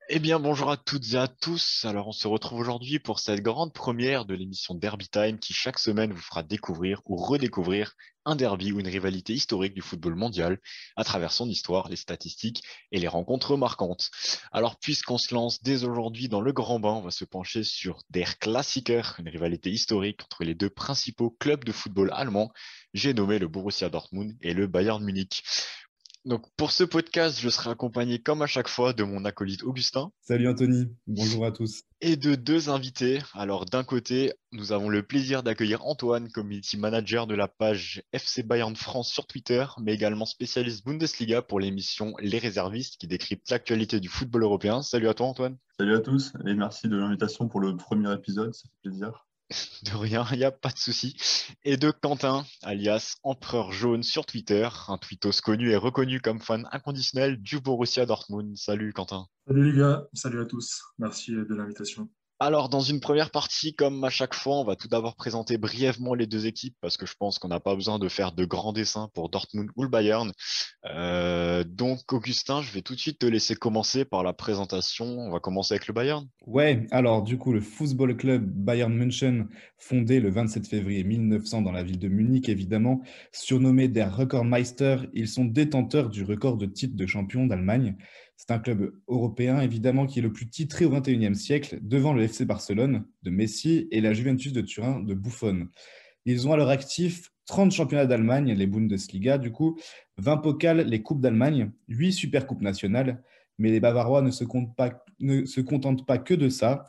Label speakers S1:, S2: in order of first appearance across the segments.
S1: Eh bien, bonjour à toutes et à tous. Alors, on se retrouve aujourd'hui pour cette grande première de l'émission Derby Time qui, chaque semaine, vous fera découvrir ou redécouvrir un derby ou une rivalité historique du football mondial à travers son histoire, les statistiques et les rencontres marquantes. Alors, puisqu'on se lance dès aujourd'hui dans le grand bain, on va se pencher sur Der Klassiker, une rivalité historique entre les deux principaux clubs de football allemands. J'ai nommé le Borussia Dortmund et le Bayern Munich. Donc, pour ce podcast, je serai accompagné, comme à chaque fois, de mon acolyte Augustin
S2: Salut Anthony, bonjour à tous.
S1: et de deux invités. Alors, d'un côté, nous avons le plaisir d'accueillir Antoine, community manager de la page FC Bayern France sur Twitter, mais également spécialiste Bundesliga pour l'émission Les Réservistes qui décrypte l'actualité du football européen. Salut à toi, Antoine.
S3: Salut à tous et merci de l'invitation pour le premier épisode, ça fait plaisir.
S1: De rien, il n'y a pas de souci. Et de Quentin, alias Empereur Jaune sur Twitter, un tweetos connu et reconnu comme fan inconditionnel du Borussia Dortmund. Salut, Quentin.
S4: Salut les gars, salut à tous. Merci de l'invitation.
S1: Alors, dans une première partie, comme à chaque fois, on va tout d'abord présenter brièvement les deux équipes parce que je pense qu'on n'a pas besoin de faire de grands dessins pour Dortmund ou le Bayern. Donc, Augustin, je vais tout de suite te laisser commencer par la présentation. On va commencer avec le Bayern.
S2: Ouais, alors du coup, le Football Club Bayern München, fondé le 27 février 1900 dans la ville de Munich, évidemment, surnommé der Rekordmeister, ils sont détenteurs du record de titres de champion d'Allemagne. C'est un club européen, évidemment, qui est le plus titré au XXIe siècle, devant le FC Barcelone de Messi et la Juventus de Turin de Buffon. Ils ont à leur actif 30 championnats d'Allemagne, les Bundesliga, du coup, 20 pokals, les Coupes d'Allemagne, 8 supercoupes nationales. Mais les Bavarois ne se contentent pas que de ça.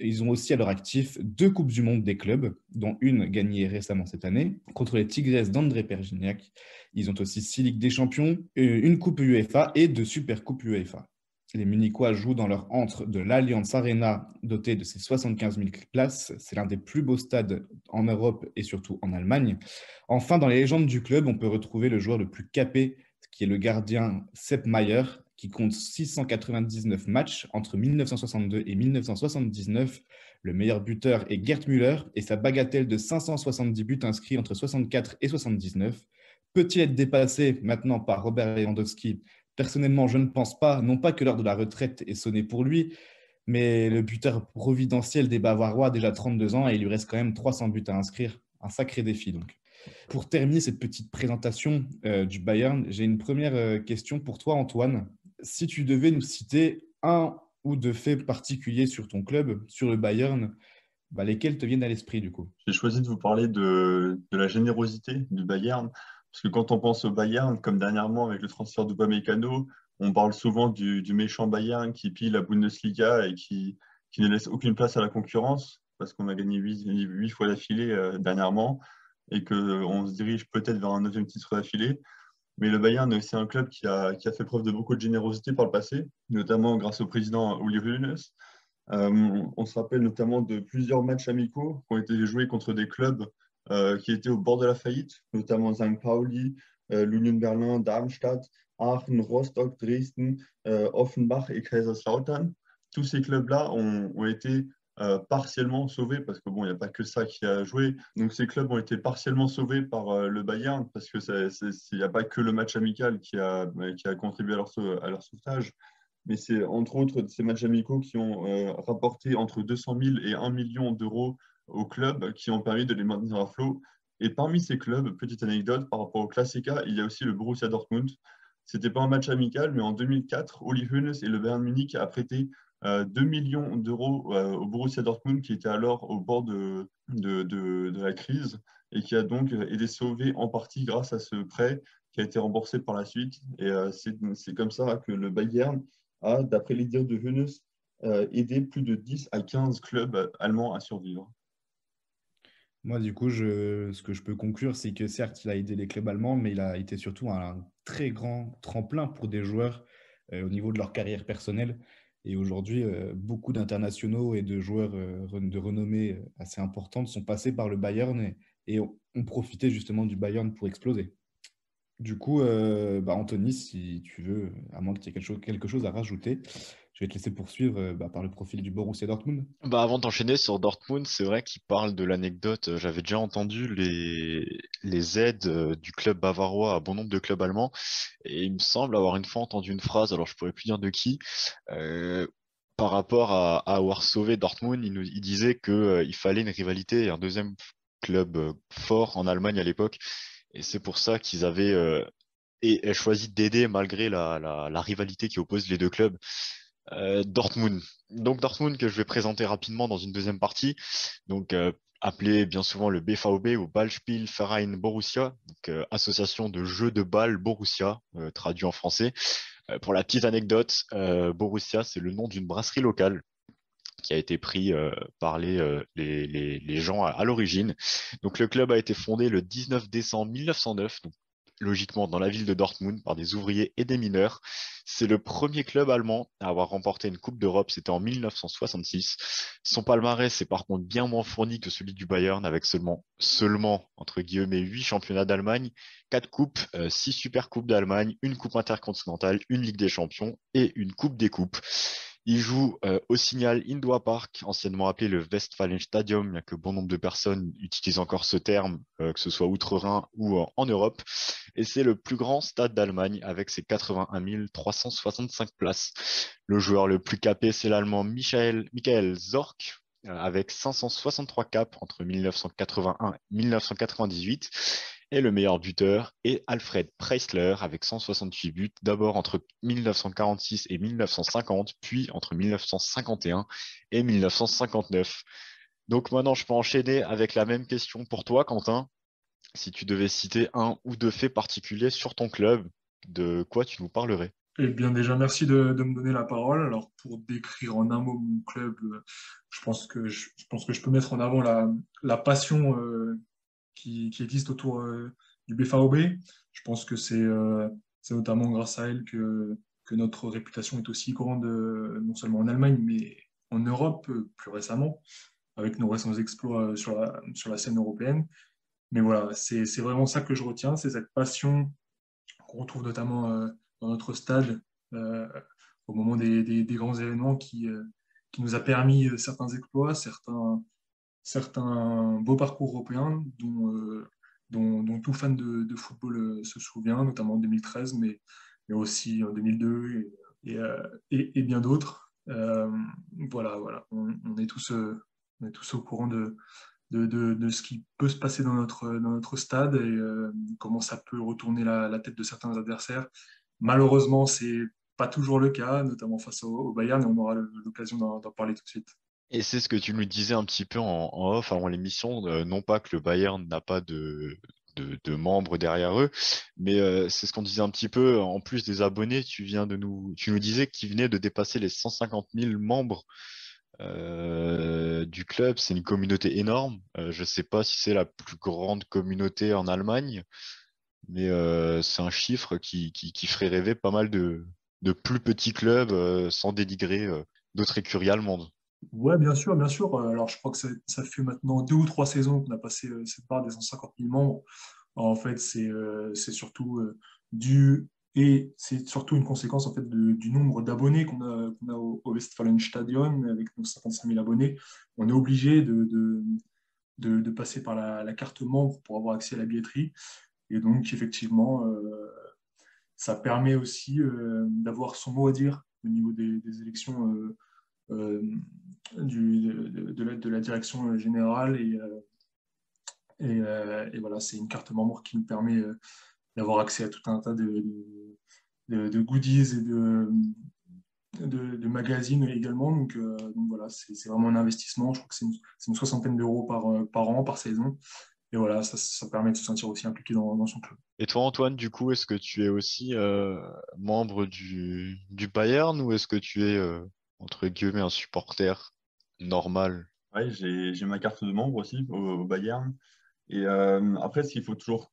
S2: Ils ont aussi à leur actif 2 Coupes du Monde des clubs, dont une gagnée récemment cette année contre les Tigres d'André Pergignac. Ils ont aussi 6 Ligues des Champions, une Coupe UEFA et 2 Supercoupes UEFA. Les Munichois jouent dans leur antre de l'Allianz Arena, doté de ses 75 000 places. C'est l'un des plus beaux stades en Europe et surtout en Allemagne. Enfin, dans les légendes du club, on peut retrouver le joueur le plus capé, qui est le gardien Sepp Maier, qui compte 699 matchs entre 1962 et 1979. Le meilleur buteur est Gerd Müller et sa bagatelle de 570 buts inscrits entre 64 et 79. Peut-il être dépassé maintenant par Robert Lewandowski? Personnellement, je ne pense pas, non pas que l'heure de la retraite est sonnée pour lui, mais le buteur providentiel des Bavarois a déjà 32 ans et il lui reste quand même 300 buts à inscrire. Un sacré défi donc. Pour terminer cette petite présentation du Bayern, j'ai une première question pour toi, Antoine. Si tu devais nous citer un ou deux faits particuliers sur ton club, sur le Bayern, bah, lesquels te viennent à l'esprit du coup?
S3: J'ai choisi de vous parler de la générosité du Bayern, parce que quand on pense au Bayern, comme dernièrement avec le transfert d'Upamecano, on parle souvent du méchant Bayern qui pille la Bundesliga et qui ne laisse aucune place à la concurrence, parce qu'on a gagné 8 fois d'affilée dernièrement, et qu'on se dirige peut-être vers un neuvième titre d'affilée. Mais le Bayern est aussi un club qui a fait preuve de beaucoup de générosité par le passé, notamment grâce au président Uli Hoeneß. On se rappelle notamment de plusieurs matchs amicaux qui ont été joués contre des clubs qui étaient au bord de la faillite, notamment St. Pauli, l'Union Berlin, Darmstadt, Aachen, Rostock, Dresden, Offenbach et Kaiserslautern. Tous ces clubs-là ont été partiellement sauvés, parce que bon, il n'y a pas que ça qui a joué. Donc ces clubs ont été partiellement sauvés par le Bayern, parce que il n'y a pas que le match amical qui a contribué à leur sauvetage. Mais c'est entre autres ces matchs amicaux qui ont rapporté entre 200 000 et 1 million d'euros aux clubs qui ont permis de les maintenir à flot. Et parmi ces clubs, petite anecdote par rapport au Classica, il y a aussi le Borussia Dortmund. C'était pas un match amical, mais en 2004, Uli Hoeneß et le Bayern Munich a prêté 2 millions d'euros au Borussia Dortmund qui était alors au bord de la crise et qui a donc été sauvé en partie grâce à ce prêt qui a été remboursé par la suite. Et c'est comme ça que le Bayern a, d'après les dires de Hoeneß, aidé plus de 10 à 15 clubs allemands à survivre.
S2: Moi, du coup, ce que je peux conclure, c'est que certes, il a aidé les clubs allemands, mais il a été surtout un très grand tremplin pour des joueurs au niveau de leur carrière personnelle. Et aujourd'hui, beaucoup d'internationaux et de joueurs de renommée assez importante sont passés par le Bayern et ont profité justement du Bayern pour exploser. Du coup, bah, Anthony, si tu veux, à moins que tu aies quelque chose à rajouter, je vais te laisser poursuivre bah, par le profil du Borussia Dortmund.
S1: Bah avant d'enchaîner sur Dortmund, c'est vrai qu'il parle de l'anecdote. J'avais déjà entendu les aides du club bavarois à bon nombre de clubs allemands. Et il me semble avoir une fois entendu une phrase, alors je pourrais plus dire de qui, par rapport à avoir sauvé Dortmund, il disait qu'il fallait une rivalité et un deuxième club fort en Allemagne à l'époque. Et c'est pour ça qu'ils avaient et choisi d'aider malgré la rivalité qui oppose les deux clubs. Dortmund. Donc Dortmund que je vais présenter rapidement dans une deuxième partie. Donc appelé bien souvent le BVB ou Ballspielverein Borussia, donc association de jeux de balle Borussia, traduit en français. Pour la petite anecdote, Borussia, c'est le nom d'une brasserie locale qui a été pris par les gens à l'origine. Donc le club a été fondé le 19 décembre 1909, donc logiquement dans la ville de Dortmund, par des ouvriers et des mineurs. C'est le premier club allemand à avoir remporté une Coupe d'Europe, c'était en 1966. Son palmarès est par contre bien moins fourni que celui du Bayern, avec seulement entre guillemets, 8 championnats d'Allemagne, 4 coupes, 6 super coupes d'Allemagne, une coupe intercontinentale, une Ligue des champions et une Coupe des coupes. Il joue au Signal Iduna Park, anciennement appelé le Westfalenstadion, bien que bon nombre de personnes utilisent encore ce terme, que ce soit outre-Rhin ou en Europe. Et c'est le plus grand stade d'Allemagne avec ses 81 365 places. Le joueur le plus capé, c'est l'Allemand Michael Zorc, avec 563 caps entre 1981 et 1998. Et le meilleur buteur est Alfred Preisler avec 168 buts, d'abord entre 1946 et 1950, puis entre 1951 et 1959. Donc maintenant, je peux enchaîner avec la même question pour toi, Quentin. Si tu devais citer un ou deux faits particuliers sur ton club, de quoi tu nous parlerais?
S4: Eh bien, déjà, merci de me donner la parole. Alors, pour décrire en un mot mon club, je pense que je peux mettre en avant la passion qui existe autour du BVB. Je pense que c'est notamment grâce à elle que notre réputation est aussi grande, non seulement en Allemagne, mais en Europe, plus récemment, avec nos récents exploits sur la scène européenne. Mais voilà, c'est vraiment ça que je retiens, c'est cette passion qu'on retrouve notamment dans notre stade euh, au moment des grands événements qui nous a permis certains exploits, certains beaux parcours européens dont tout fan de football se souvient, notamment en 2013, mais aussi en 2002 et bien d'autres. Voilà, on est on est tous au courant de ce qui peut se passer dans notre stade et comment ça peut retourner la tête de certains adversaires. Malheureusement, c'est pas toujours le cas, notamment face au Bayern, et on aura l'occasion d'en parler tout de suite.
S1: Et c'est ce que tu nous disais un petit peu en off avant l'émission, non pas que le Bayern n'a pas de membres derrière eux, mais c'est ce qu'on disait un petit peu, en plus des abonnés, tu nous disais qu'ils venaient de dépasser les 150 000 membres du club. C'est une communauté énorme. Je ne sais pas si c'est la plus grande communauté en Allemagne, mais c'est un chiffre qui ferait rêver pas mal de plus petits clubs sans dénigrer d'autres écuries allemandes.
S4: Ouais, bien sûr, bien sûr. Alors, je crois que ça fait maintenant 2 ou 3 saisons qu'on a passé cette barre des 150 000 membres. En fait, c'est surtout dû et c'est surtout une conséquence en fait du nombre d'abonnés qu'on a au Westfalenstadion avec nos 55 000 abonnés. On est obligé de passer par la carte membre pour avoir accès à la billetterie. Et donc, effectivement, ça permet aussi d'avoir son mot à dire au niveau des élections euh, de la direction générale. Et voilà, c'est une carte membre qui nous permet d'avoir accès à tout un tas de goodies et de magazines également. Donc voilà, c'est vraiment un investissement. Je crois que c'est une soixantaine d'euros par an, par saison. Et voilà, ça permet de se sentir aussi impliqué dans son club.
S1: Et toi, Antoine, du coup, est-ce que tu es aussi membre du Bayern ou est-ce que tu es, entre guillemets, un supporter normal?
S3: Ouais, j'ai ma carte de membre aussi au Bayern. Et après, ce qu'il faut toujours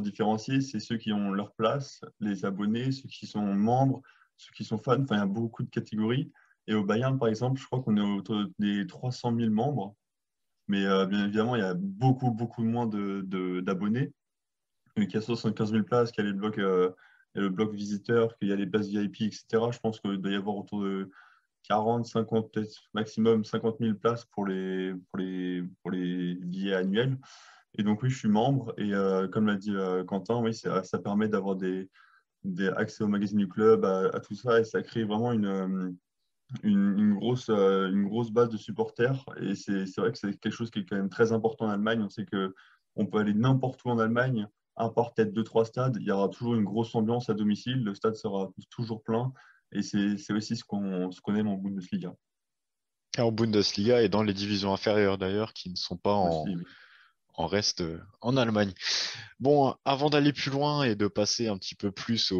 S3: différencier, c'est ceux qui ont leur place, les abonnés, ceux qui sont membres, ceux qui sont fans. Enfin, il y a beaucoup de catégories. Et au Bayern, par exemple, je crois qu'on est autour des 300 000 membres. Mais bien évidemment, il y a beaucoup moins d'abonnés. Il y a 75 000 places, qu'il y a il y a le bloc visiteur, qu'il y a les places VIP, etc. Je pense qu'il doit y avoir autour de 40, 50, peut-être maximum 50 000 places pour les billets annuels. Et donc, oui, je suis membre. Et comme l'a dit Quentin, oui, ça permet d'avoir des accès au magazine du club, à tout ça. Et ça crée vraiment une grosse base de supporters. Et c'est vrai que c'est quelque chose qui est quand même très important en Allemagne. On sait qu'on peut aller n'importe où en Allemagne, à part peut-être deux, trois stades. Il y aura toujours une grosse ambiance à domicile. Le stade sera toujours plein. Et c'est aussi ce qu'on aime en Bundesliga.
S1: Et en Bundesliga et dans les divisions inférieures d'ailleurs, qui ne sont pas
S3: Aussi, oui.
S1: en reste en Allemagne. Bon, avant d'aller plus loin et de passer un petit peu plus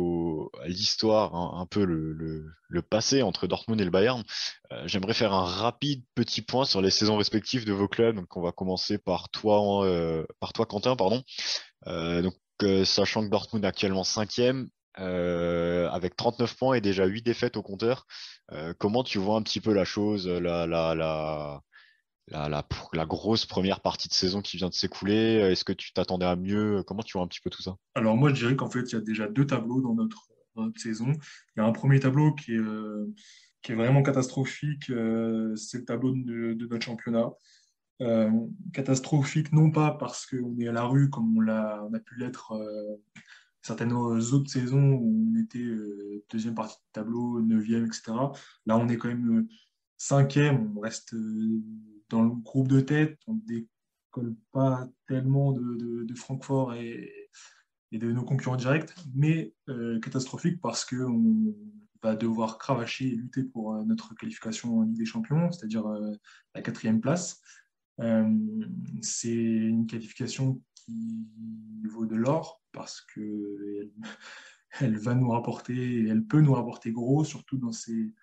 S1: à l'histoire, un peu le passé entre Dortmund et le Bayern, j'aimerais faire un rapide petit point sur les saisons respectives de vos clubs. Donc, on va commencer par toi, Quentin, pardon. Sachant que Dortmund est actuellement cinquième, avec 39 points et déjà 8 défaites au compteur, comment tu vois un petit peu la chose, la grosse première partie de saison qui vient de s'écouler? Est-ce que tu t'attendais à mieux? Comment tu vois un petit peu tout ça?
S4: Alors moi, je dirais qu'en fait, il y a déjà deux tableaux dans notre saison. Il y a un premier tableau qui est vraiment catastrophique, c'est le tableau de notre championnat. Euh, Catastrophique, non pas parce qu'on est à la rue comme on a pu l'être certaines autres saisons où on était deuxième partie de tableau, neuvième, etc. Là, on est quand même cinquième, on reste dans le groupe de tête, on ne décolle pas tellement de Francfort et de nos concurrents directs, mais catastrophique parce qu'on va devoir cravacher et lutter pour notre qualification en Ligue des Champions, c'est-à-dire la quatrième place. Euh, c'est une qualification qui vaut de l'or parce que elle va nous rapporter, elle peut nous rapporter gros, surtout dans ces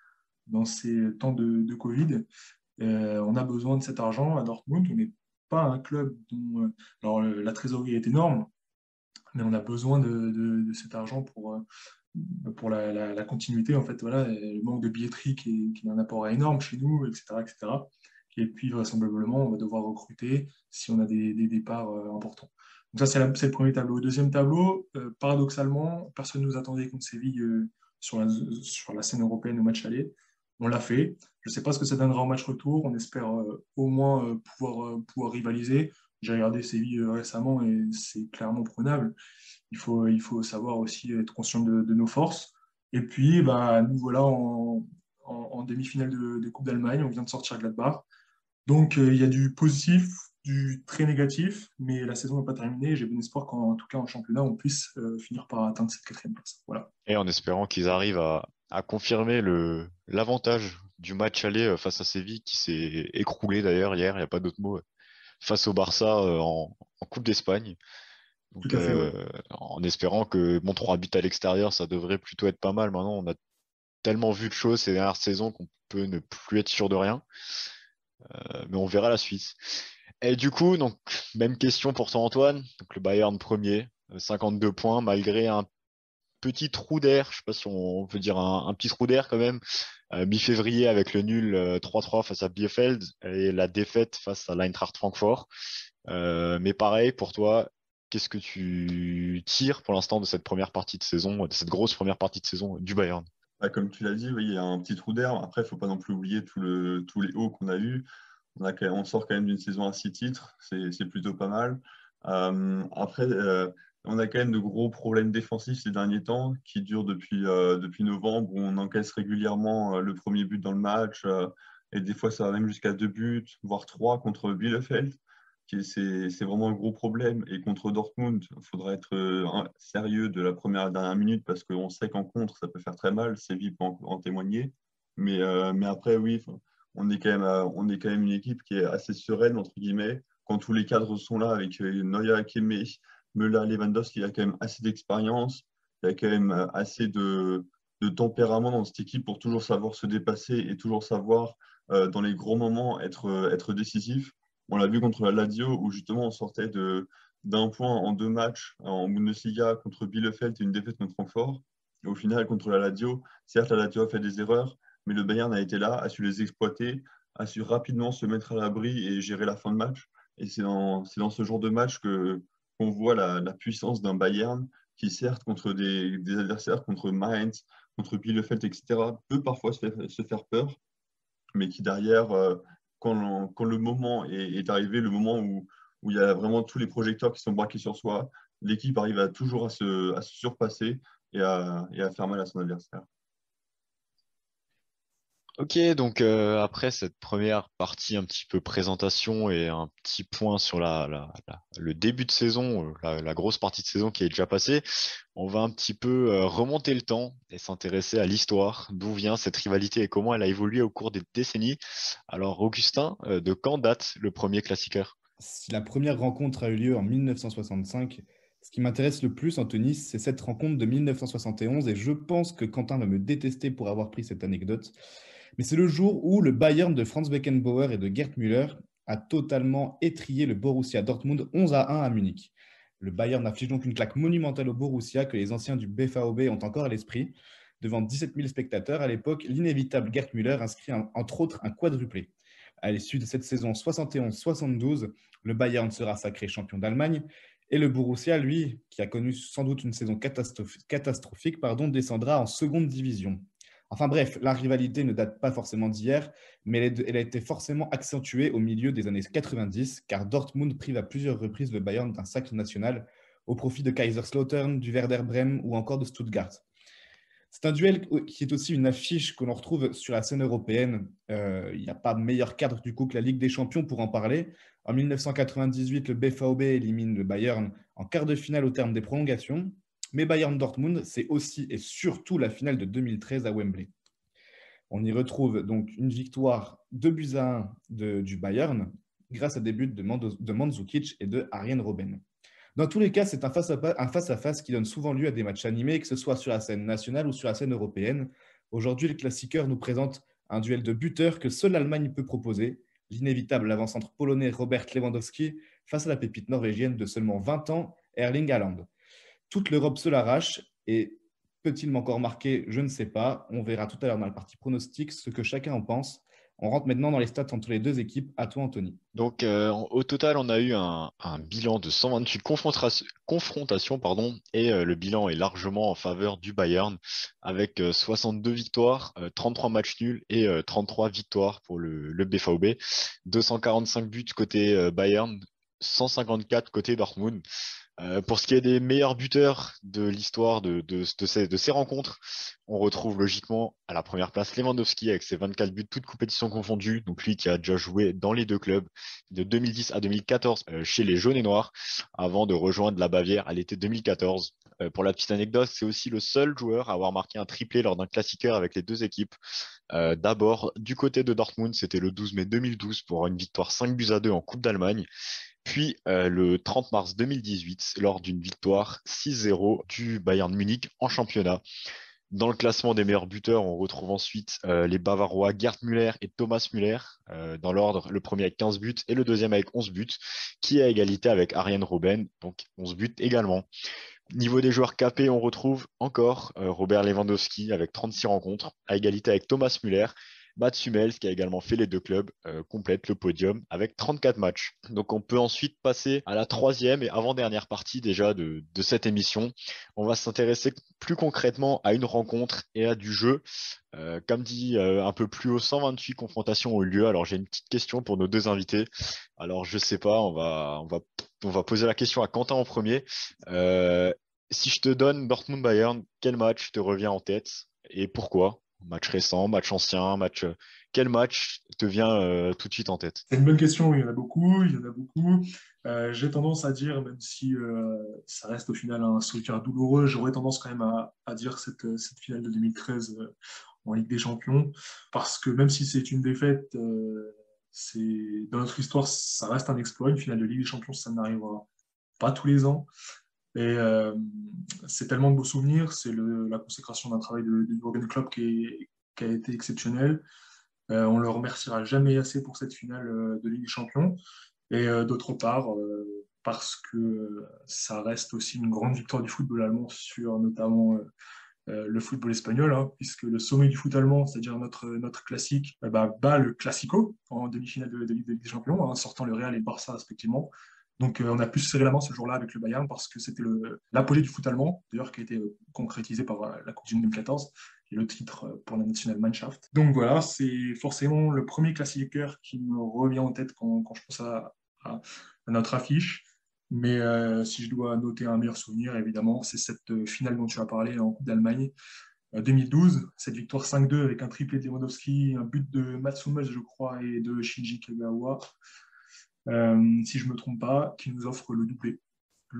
S4: temps de Covid. On a besoin de cet argent à Dortmund. On n'est pas un club dont alors, la trésorerie est énorme, mais on a besoin de cet argent pour la continuité. En fait, voilà, le manque de billetterie qui est un apport énorme chez nous, etc., etc. Et puis, vraisemblablement, on va devoir recruter si on a des départs importants. Donc ça, c'est le premier tableau. Deuxième tableau, paradoxalement, personne ne nous attendait contre Séville sur la scène européenne au match aller. On l'a fait. Je ne sais pas ce que ça donnera au match retour. On espère au moins pouvoir rivaliser. J'ai regardé Séville récemment et c'est clairement prenable. Il faut savoir aussi être conscient de nos forces. Et puis, bah, nous voilà en demi-finale de Coupe d'Allemagne. On vient de sortir Gladbach. Donc, il y a du positif, du très négatif, mais la saison n'est pas terminée. J'ai bon espoir qu'en tout cas en championnat, on puisse finir par atteindre cette quatrième place. Voilà.
S1: Et en espérant qu'ils arrivent à confirmer l'avantage du match aller face à Séville, qui s'est écroulé d'ailleurs hier, il n'y a pas d'autre mot, face au Barça en Coupe d'Espagne.
S4: Tout
S1: Donc,
S4: à fait, ouais.
S1: en espérant que 3 buts à l'extérieur, ça devrait plutôt être pas mal. Maintenant, on a tellement vu de choses ces dernières saisons qu'on peut ne plus être sûr de rien. Mais on verra la suite. Et du coup, donc, même question pour toi, Antoine. Donc, le Bayern premier, 52 points, malgré un petit trou d'air, je sais pas si on peut dire un petit trou d'air quand même, mi-février avec le nul 3-3 face à Bielefeld et la défaite face à l'Eintracht Francfort. Mais pareil, pour toi, qu'est-ce que tu tires pour l'instant de cette première partie de saison, de cette grosse première partie de saison du Bayern?
S3: Bah, comme tu l'as dit, oui, il y a un petit trou d'air. Après, il ne faut pas non plus oublier tous les hauts qu'on a eus. On sort quand même d'une saison à 6 titres, c'est plutôt pas mal. Après, on a quand même de gros problèmes défensifs ces derniers temps qui durent depuis novembre, où on encaisse régulièrement le premier but dans le match, et des fois ça va même jusqu'à 2 buts, voire 3 contre Bielefeld. C'est vraiment un gros problème. Et contre Dortmund, il faudra être sérieux de la première à la dernière minute parce qu'on sait qu'en contre, ça peut faire très mal. Séville peut en témoigner. Mais après, oui, on est quand même une équipe qui est assez sereine, entre guillemets, quand tous les cadres sont là, avec Neuer, Kimmich, Müller, Lewandowski, il y a quand même assez d'expérience, il y a quand même assez de tempérament dans cette équipe pour toujours savoir se dépasser et toujours savoir, dans les gros moments, être décisif. On l'a vu contre la Lazio, où justement on sortait d'un point en 2 matchs en Bundesliga contre Bielefeld et une défaite contre Francfort. Et au final, contre la Lazio, certes, la Lazio a fait des erreurs, mais le Bayern a été là, a su les exploiter, a su rapidement se mettre à l'abri et gérer la fin de match. Et c'est dans ce genre de match qu'on voit la puissance d'un Bayern qui, certes, contre des adversaires, contre Mainz, contre Bielefeld, etc., peut parfois se faire peur, mais qui derrière, quand le moment est arrivé, le moment où il y a vraiment tous les projecteurs qui sont braqués sur soi, l'équipe arrive toujours à se surpasser et à faire mal à son adversaire.
S1: Ok, donc après cette première partie un petit peu présentation et un petit point sur le début de saison, la grosse partie de saison qui est déjà passée, on va un petit peu remonter le temps et s'intéresser à l'histoire, d'où vient cette rivalité et comment elle a évolué au cours des décennies. Alors Augustin, de quand date le premier classiqueur?
S2: Si la première rencontre a eu lieu en 1965, ce qui m'intéresse le plus, Anthony, c'est cette rencontre de 1971, et je pense que Quentin va me détester pour avoir pris cette anecdote. Mais c'est le jour où le Bayern de Franz Beckenbauer et de Gerd Müller a totalement étrillé le Borussia Dortmund 11-1 à Munich. Le Bayern affiche donc une claque monumentale au Borussia que les anciens du BVB ont encore à l'esprit. Devant 17 000 spectateurs à l'époque, l'inévitable Gerd Müller inscrit entre autres un quadruplé. À l'issue de cette saison 71-72, le Bayern sera sacré champion d'Allemagne et le Borussia, lui, qui a connu sans doute une saison catastrophique, descendra en seconde division. Enfin bref, la rivalité ne date pas forcément d'hier, mais elle a été forcément accentuée au milieu des années 90, car Dortmund prive à plusieurs reprises le Bayern d'un sacre national au profit de Kaiserslautern, du Werder Bremen ou encore de Stuttgart. C'est un duel qui est aussi une affiche que l'on retrouve sur la scène européenne. Il n'y a pas de meilleur cadre du coup que la Ligue des Champions pour en parler. En 1998, le BVB élimine le Bayern en quart de finale au terme des prolongations. Mais Bayern Dortmund, c'est aussi et surtout la finale de 2013 à Wembley. On y retrouve donc une victoire 2-1 du Bayern grâce à des buts de Mandzukic et de Arjen Robben. Dans tous les cas, c'est un face-à-face qui donne souvent lieu à des matchs animés, que ce soit sur la scène nationale ou sur la scène européenne. Aujourd'hui, le classiqueur nous présente un duel de buteurs que seule l'Allemagne peut proposer, l'inévitable avant-centre polonais Robert Lewandowski face à la pépite norvégienne de seulement 20 ans, Erling Haaland. Toute l'Europe se l'arrache et peut-il encore marquer? Je ne sais pas. On verra tout à l'heure dans la partie pronostic ce que chacun en pense. On rentre maintenant dans les stats entre les deux équipes. À toi, Anthony.
S1: Donc, au total, on a eu un bilan de 128 confrontations, pardon, et le bilan est largement en faveur du Bayern, avec 62 victoires, 33 matchs nuls et 33 victoires pour le BVB, 245 buts côté Bayern, 154 côté Dortmund. Pour ce qui est des meilleurs buteurs de l'histoire de ces rencontres, on retrouve logiquement à la première place Lewandowski avec ses 24 buts, toutes compétitions confondues. Donc lui qui a déjà joué dans les deux clubs de 2010 à 2014 chez les Jaunes et Noirs avant de rejoindre la Bavière à l'été 2014. Pour la petite anecdote, c'est aussi le seul joueur à avoir marqué un triplé lors d'un classiqueur avec les deux équipes. D'abord, du côté de Dortmund, c'était le 12 mai 2012 pour une victoire 5-2 en Coupe d'Allemagne. Puis le 30 mars 2018, lors d'une victoire 6-0 du Bayern Munich en championnat. Dans le classement des meilleurs buteurs, on retrouve ensuite les Bavarois Gerd Müller et Thomas Müller, dans l'ordre, le premier avec 15 buts et le deuxième avec 11 buts, qui est à égalité avec Arjen Robben, donc 11 buts également. Niveau des joueurs capés, on retrouve encore Robert Lewandowski avec 36 rencontres, à égalité avec Thomas Müller. Mats Hummels, qui a également fait les deux clubs, complète le podium avec 34 matchs. Donc on peut ensuite passer à la troisième et avant-dernière partie déjà de cette émission. On va s'intéresser plus concrètement à une rencontre et à du jeu. Comme dit un peu plus haut, 128 confrontations ont eu lieu. Alors j'ai une petite question pour nos deux invités. Alors je sais pas, on va poser la question à Quentin en premier. Si je te donne Dortmund-Bayern, quel match te revient en tête et pourquoi? Match récent, match ancien, match. Quel match te vient tout de suite en tête?
S4: C'est une bonne question, il y en a beaucoup, il y en a beaucoup. J'ai tendance à dire, même si ça reste au final un souvenir douloureux, j'aurais tendance quand même à dire cette finale de 2013 en Ligue des Champions, parce que même si c'est une défaite, dans notre histoire, ça reste un exploit. Une finale de Ligue des Champions, ça n'arrivera pas tous les ans. Et c'est tellement de beaux souvenirs, c'est la consécration d'un travail de Jürgen Klopp qui a été exceptionnel. On ne le remerciera jamais assez pour cette finale de Ligue des Champions. Et d'autre part, parce que ça reste aussi une grande victoire du football allemand sur notamment le football espagnol, hein, puisque le sommet du foot allemand, c'est-à-dire notre classique, bat le Classico en demi-finale de Ligue des Champions, hein, sortant le Real et le Barça respectivement. Donc on a pu se serrer la main ce jour-là avec le Bayern parce que c'était l'apogée du foot allemand, d'ailleurs qui a été concrétisé par la Coupe du Monde 2014 et le titre pour la Nationalmannschaft. Donc voilà, c'est forcément le premier classiqueur qui me revient en tête quand je pense à notre affiche. Mais si je dois noter un meilleur souvenir, évidemment, c'est cette finale dont tu as parlé en Coupe d'Allemagne, 2012, cette victoire 5-2 avec un triplé de Lewandowski, un but de Mats Hummels, je crois, et de Shinji Kagawa, si je ne me trompe pas, qui nous offre le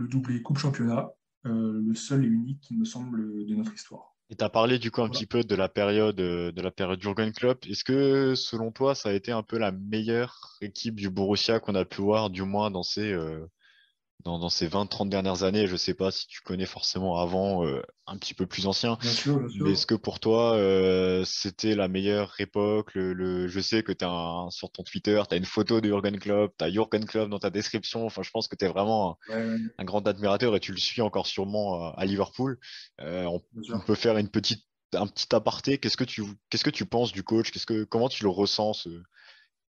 S4: doublé Coupe Championnat, le seul et unique, qui me semble, de notre histoire.
S1: Et tu as parlé du coup un
S4: Voilà.
S1: petit peu de la période Jürgen Klopp. Est-ce que selon toi, ça a été un peu la meilleure équipe du Borussia qu'on a pu voir, du moins dans ces 20-30 dernières années? Je sais pas si tu connais forcément avant, un petit peu plus ancien,
S4: Bien sûr, bien
S1: mais
S4: sûr.
S1: est-ce que pour toi, c'était la meilleure époque? Je sais que sur ton Twitter, tu as une photo de Jürgen Klopp, tu as Jürgen Klopp dans ta description. Enfin, je pense que tu es vraiment
S4: Ouais, ouais,
S1: un grand admirateur et tu le suis encore sûrement à Liverpool.
S4: bien
S1: On
S4: sûr.
S1: peut faire un petit aparté. Qu'est-ce que tu penses du coach? Comment tu le ressens,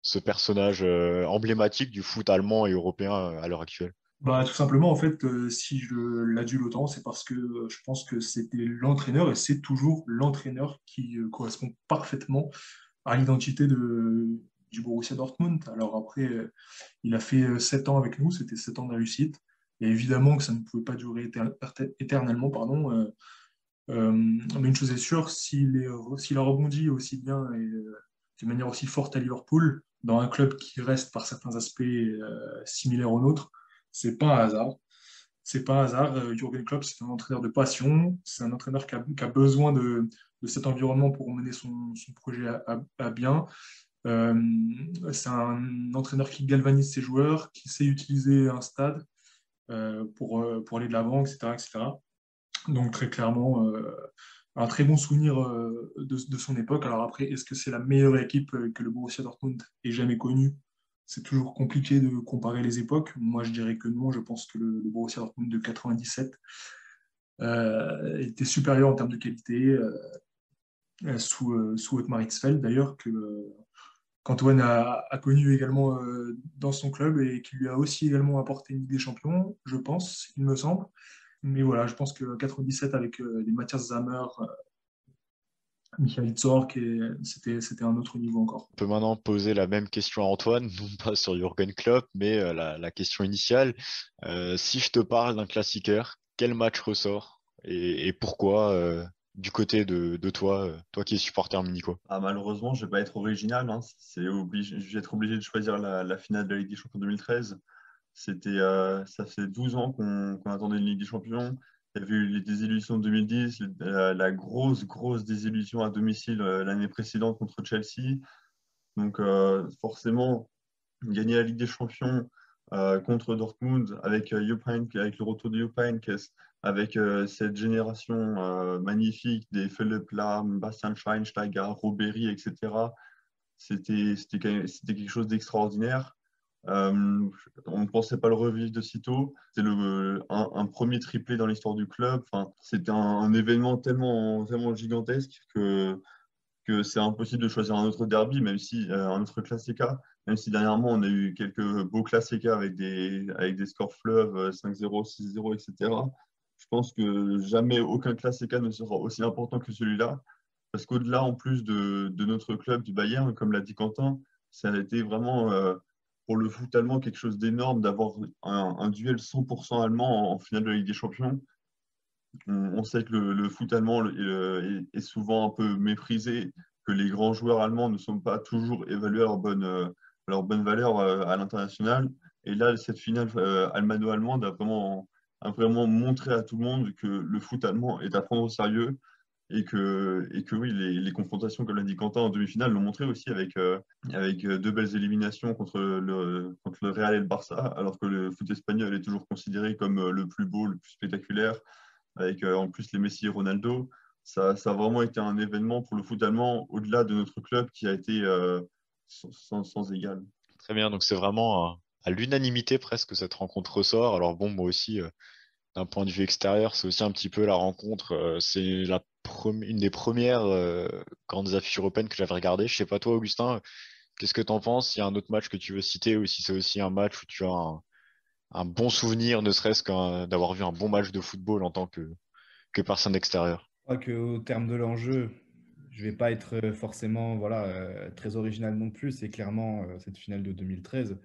S1: ce personnage emblématique du foot allemand et européen à l'heure actuelle?
S4: Bah, tout simplement, en fait, si je l'adule autant, c'est parce que je pense que c'était l'entraîneur et c'est toujours l'entraîneur qui correspond parfaitement à l'identité du Borussia Dortmund. Alors après, il a fait 7 ans avec nous, c'était 7 ans de réussite. Et évidemment que ça ne pouvait pas durer éternellement, pardon. Mais une chose est sûre, s'il a rebondi aussi bien et d'une manière aussi forte à Liverpool, dans un club qui reste par certains aspects similaires au nôtre, c'est pas un hasard. C'est pas un hasard. Jürgen Klopp, c'est un entraîneur de passion. C'est un entraîneur qui a besoin de cet environnement pour mener son projet à bien. Euh, c'est un entraîneur qui galvanise ses joueurs, qui sait utiliser un stade pour aller de l'avant, etc., etc. Donc très clairement, un très bon souvenir de son époque. Alors après, est-ce que c'est la meilleure équipe que le Borussia Dortmund ait jamais connue? C'est toujours compliqué de comparer les époques. Moi, je dirais que non. Je pense que le Borussia Dortmund de 97 était supérieur en termes de qualité sous Otmar Hitzfeld, d'ailleurs, qu'Antoine a connu également dans son club et qui lui a aussi également apporté une Ligue des Champions, je pense, il me semble. Mais voilà, je pense que 97 avec les Matthias Sammer, Michael Zorc, c'était un autre niveau encore.
S1: On peut maintenant poser la même question à Antoine, non pas sur Jürgen Klopp, mais la question initiale. Si je te parle d'un classiqueur, quel match ressort et pourquoi du côté de toi, toi qui es supporter munichois?
S3: Ah, malheureusement, je ne vais pas être original, hein. Je vais être obligé de choisir la finale de la Ligue des Champions 2013. Ça fait 12 ans qu'on attendait une Ligue des Champions. Il y a eu les désillusions de 2010, la grosse, grosse désillusion à domicile l'année précédente contre Chelsea. Donc, forcément, gagner la Ligue des Champions contre Dortmund avec avec le retour de Jupp Heynckes, avec cette génération magnifique des Philipp Lahm, Bastian Schweinsteiger, Ribéry, etc. C'était quelque chose d'extraordinaire. On ne pensait pas le revivre de sitôt. C'était un premier triplé dans l'histoire du club. Enfin, c'était un événement tellement, tellement gigantesque que c'est impossible de choisir un autre derby, même si un autre Classica, même si dernièrement on a eu quelques beaux Classica avec des scores fleuves 5-0, 6-0, etc. Je pense que jamais aucun Classica ne sera aussi important que celui-là, parce qu'au-delà en plus de notre club du Bayern, comme l'a dit Quentin, ça a été vraiment pour le foot allemand quelque chose d'énorme d'avoir un duel 100% allemand en finale de la Ligue des Champions. On sait que le foot allemand est souvent un peu méprisé, que les grands joueurs allemands ne sont pas toujours évalués à leur bonne valeur à l'international. Et là, cette finale allemano-allemande a vraiment montré à tout le monde que le foot allemand est à prendre au sérieux et que oui, les confrontations, comme l'a dit Quentin, en demi-finale l'ont montré aussi avec deux belles éliminations contre le Real et le Barça, alors que le foot espagnol est toujours considéré comme le plus beau, le plus spectaculaire avec en plus les Messi et Ronaldo. Ça a vraiment été un événement pour le foot allemand au-delà de notre club qui a été sans égal.
S1: Très bien, donc c'est vraiment à l'unanimité presque que cette rencontre ressort. Alors bon, moi aussi, d'un point de vue extérieur, c'est aussi un petit peu la rencontre. C'est une des premières grandes affiches européennes que j'avais regardées. Je sais pas toi, Augustin, qu'est-ce que tu en penses? Il y a un autre match que tu veux citer ou si c'est aussi un match où tu as un bon souvenir, ne serait-ce d'avoir vu un bon match de football en tant que personne extérieure.
S2: Je crois qu'au terme de l'enjeu, je vais pas être forcément voilà, très original non plus. C'est clairement cette finale de 2013.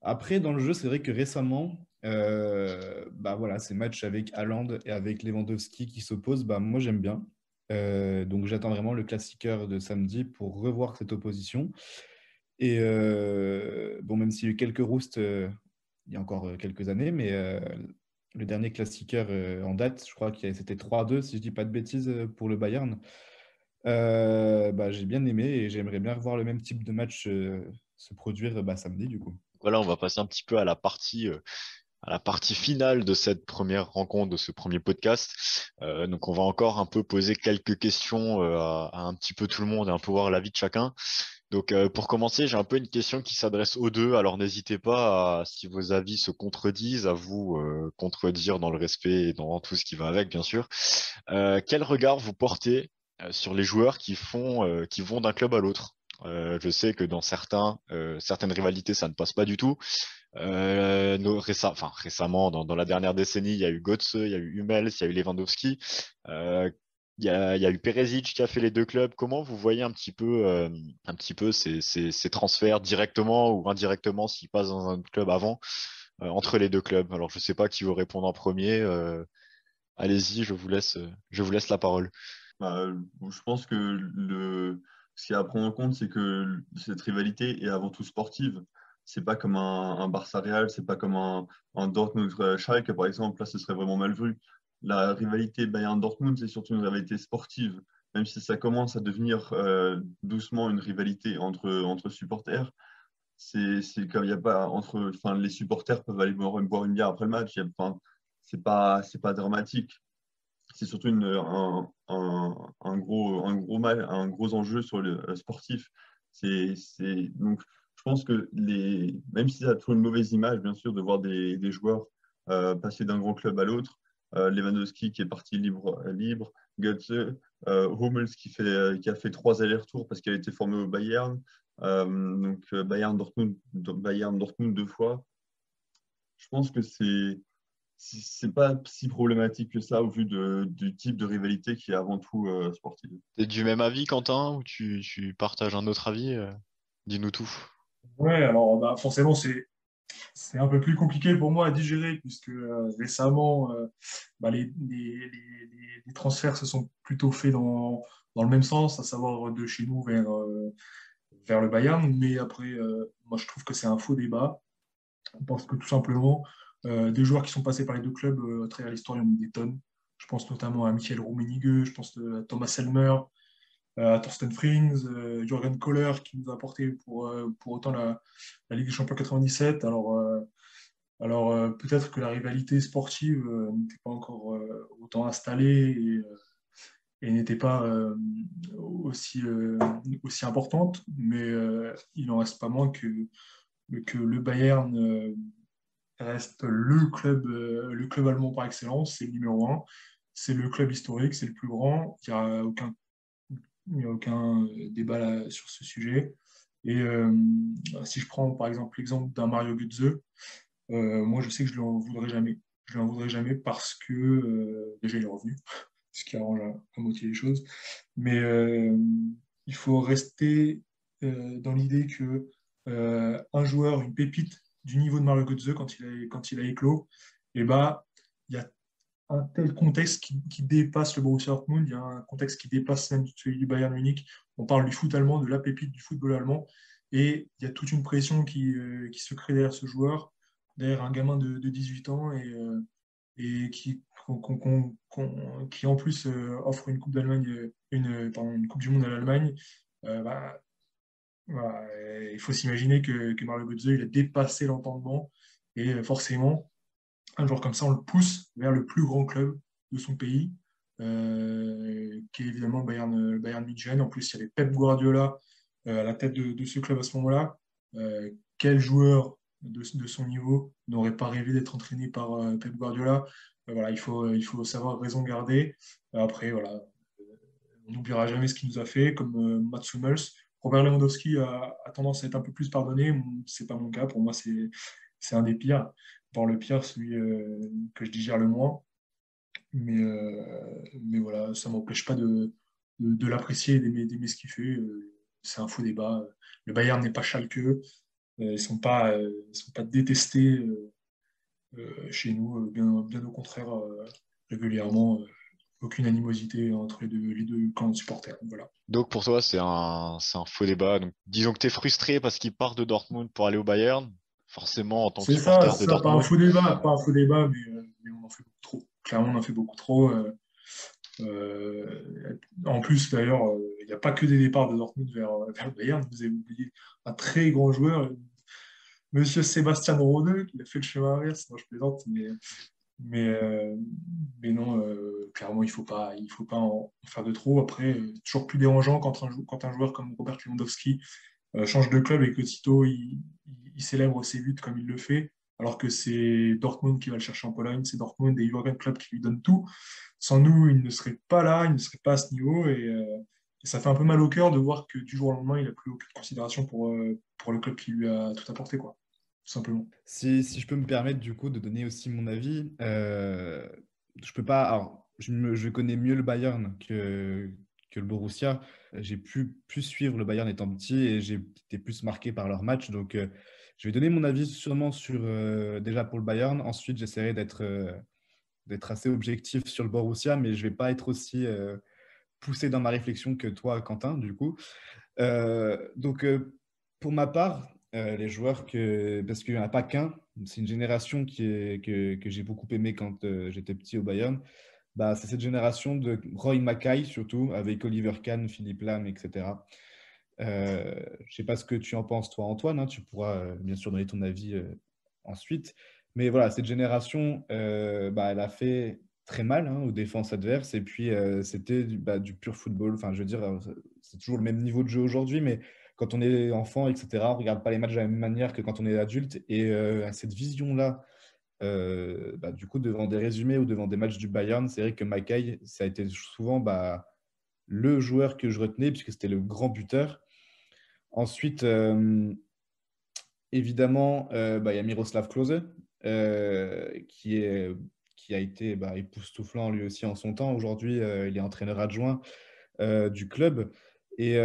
S2: Après, dans le jeu, c'est vrai que récemment, bah voilà, ces matchs avec Haaland et avec Lewandowski qui s'opposent, bah moi j'aime bien. Donc j'attends vraiment le classiqueur de samedi pour revoir cette opposition. Et bon, même s'il y a eu quelques roustes il y a encore quelques années, mais le dernier classiqueur en date, je crois que c'était 3-2, si je ne dis pas de bêtises, pour le Bayern. J'ai bien aimé et j'aimerais bien revoir le même type de match se produire samedi, du coup.
S1: Voilà, on va passer un petit peu à la partie finale de cette première rencontre, de ce premier podcast. Donc, on va encore un peu poser quelques questions à un petit peu tout le monde et un peu voir l'avis de chacun. Donc, pour commencer, j'ai un peu une question qui s'adresse aux deux. Alors, n'hésitez pas, si vos avis se contredisent, à vous contredire dans le respect et dans tout ce qui va avec, bien sûr. Quel regard vous portez sur les joueurs qui vont d'un club à l'autre? Je sais que dans certaines rivalités, ça ne passe pas du tout. Récemment, dans la dernière décennie, il y a eu Götze, il y a eu Hummels, il y a eu Lewandowski. Euh, il y a eu Peresic qui a fait les deux clubs. Comment vous voyez un petit peu ces transferts directement ou indirectement s'ils passent dans un club avant, entre les deux clubs? Alors, je ne sais pas qui veut répondre en premier. Allez-y, je vous laisse la parole.
S3: Bah, je pense que ce qu'il y a à prendre en compte, c'est que cette rivalité est avant tout sportive. C'est pas comme un Barça Real, c'est pas comme un Dortmund Schalke, par exemple. Là, ce serait vraiment mal vu. La rivalité Bayern-Dortmund, c'est surtout une rivalité sportive. Même si ça commence à devenir doucement une rivalité entre supporters, c'est comme il y a pas enfin, les supporters peuvent aller boire une bière après le match. Enfin, c'est pas dramatique. C'est surtout un gros enjeu sur le sportif. Donc, je pense que même si ça a toujours une mauvaise image, bien sûr, de voir des joueurs passer d'un grand club à l'autre, Lewandowski qui est parti libre, Götze, Hummels qui a fait 3 allers-retours parce qu'il a été formé au Bayern, Bayern Dortmund 2 fois. Je pense que c'est pas si problématique que ça au vu du type de rivalité qui est avant tout sportive.
S1: T'es du même avis, Quentin, ou tu partages un autre avis? Dis-nous tout.
S4: Ouais, alors bah, forcément, c'est un peu plus compliqué pour moi à digérer, puisque récemment, les transferts se sont plutôt faits dans le même sens, à savoir de chez nous vers le Bayern. Mais après, moi, je trouve que c'est un faux débat, parce que tout simplement, des joueurs qui sont passés par les deux clubs à travers l'histoire, il y en a des tonnes. Je pense notamment à Michael Rummenigge, je pense à Thomas Helmer, Thorsten Frings, Jürgen Kohler qui nous a apporté pour autant la Ligue des Champions 97. Alors peut-être que la rivalité sportive n'était pas encore autant installée et n'était pas aussi importante, mais il n'en reste pas moins que le Bayern reste le club allemand par excellence, c'est le numéro un, c'est le club historique, c'est le plus grand, il n'y a aucun débat sur ce sujet. Et si je prends par exemple l'exemple d'un Mario Götze, moi je sais que je ne lui en voudrais jamais. Je lui en voudrais jamais parce que déjà il est revenu, ce qui arrange à moitié les choses. Mais il faut rester dans l'idée que un joueur, une pépite du niveau de Mario Götze quand il a éclos, et bah, il y a un tel contexte qui dépasse le Borussia Dortmund, il y a un contexte qui dépasse même celui du Bayern Munich. On parle du foot allemand, de la pépite du football allemand, et il y a toute une pression qui se crée derrière ce joueur, derrière un gamin de 18 ans, et qui en plus offre une Coupe d'Allemagne, une Coupe du Monde à l'Allemagne. Voilà, il faut s'imaginer que Mario Götze, il a dépassé l'entendement, et forcément, un joueur comme ça, on le pousse vers le plus grand club de son pays, qui est évidemment le Bayern München. En plus, il y avait Pep Guardiola à la tête de ce club à ce moment-là. Quel joueur de son niveau n'aurait pas rêvé d'être entraîné par Pep Guardiola? Voilà, il faut savoir raison garder. Après, voilà, on n'oubliera jamais ce qu'il nous a fait, comme Mats Hummels. Robert Lewandowski a tendance à être un peu plus pardonné. C'est pas mon cas. Pour moi, c'est un des pires. Voire le pire, celui que je digère le moins. Mais voilà, ça ne m'empêche pas de l'apprécier et d'aimer ce qu'il fait. C'est un faux débat. Le Bayern n'est pas Schalke. Ils sont pas détestés chez nous, bien au contraire, régulièrement. aucune animosité entre les deux camps de supporters. Voilà.
S1: Donc pour toi, c'est un faux débat. Donc disons que tu es frustré parce qu'il part de Dortmund pour aller au Bayern. Forcément, en tant que supporter de
S4: Pas un
S1: Dortmund,
S4: faux débat, pas un faux débat, mais on en fait beaucoup trop. Clairement, on en fait beaucoup trop. En plus, d'ailleurs, il n'y a pas que des départs de Dortmund vers le Bayern. Vous avez oublié un très grand joueur, Monsieur Sébastien Rode, qui a fait le chemin inverse. Moi, je plaisante, mais, euh, mais non, clairement, il faut pas en faire de trop. Après, toujours plus dérangeant quand un joueur comme Robert Lewandowski change de club et que Tito il célèbre ses buts comme il le fait, alors que c'est Dortmund qui va le chercher en Pologne, c'est Dortmund et Jürgen Klopp qui lui donne tout. Sans nous, il ne serait pas là, il ne serait pas à ce niveau et ça fait un peu mal au cœur de voir que du jour au lendemain, il n'a plus aucune considération pour le club qui lui a tout apporté, quoi, tout simplement.
S2: Si je peux me permettre du coup de donner aussi mon avis, je peux pas. Alors, je connais mieux le Bayern que le Borussia. J'ai pu suivre le Bayern étant petit et j'ai été plus marqué par leur match. Donc, je vais donner mon avis sûrement sur déjà pour le Bayern. Ensuite, j'essaierai d'être assez objectif sur le Borussia, mais je vais pas être aussi poussé dans ma réflexion que toi, Quentin, du coup. Donc, pour ma part, les joueurs parce qu'il n'y en a pas qu'un, c'est une génération que j'ai beaucoup aimé quand j'étais petit au Bayern. Bah, c'est cette génération de Roy Mackay, surtout, avec Oliver Kahn, Philippe Lahm, etc. Je ne sais pas ce que tu en penses, toi, Antoine, hein, tu pourras bien sûr donner ton avis ensuite. Mais voilà, cette génération, bah, elle a fait très mal hein, aux défenses adverses. Et puis, c'était du pur football. Enfin, je veux dire, c'est toujours le même niveau de jeu aujourd'hui, mais quand on est enfant, etc., on ne regarde pas les matchs de la même manière que quand on est adulte. Et à cette vision-là, du coup, devant des résumés ou devant des matchs du Bayern, c'est vrai que Mackay, ça a été souvent le joueur que je retenais, puisque c'était le grand buteur. Ensuite, évidemment, il y a Miroslav Klose, qui a été époustouflant lui aussi en son temps. Aujourd'hui, il est entraîneur adjoint du club. Et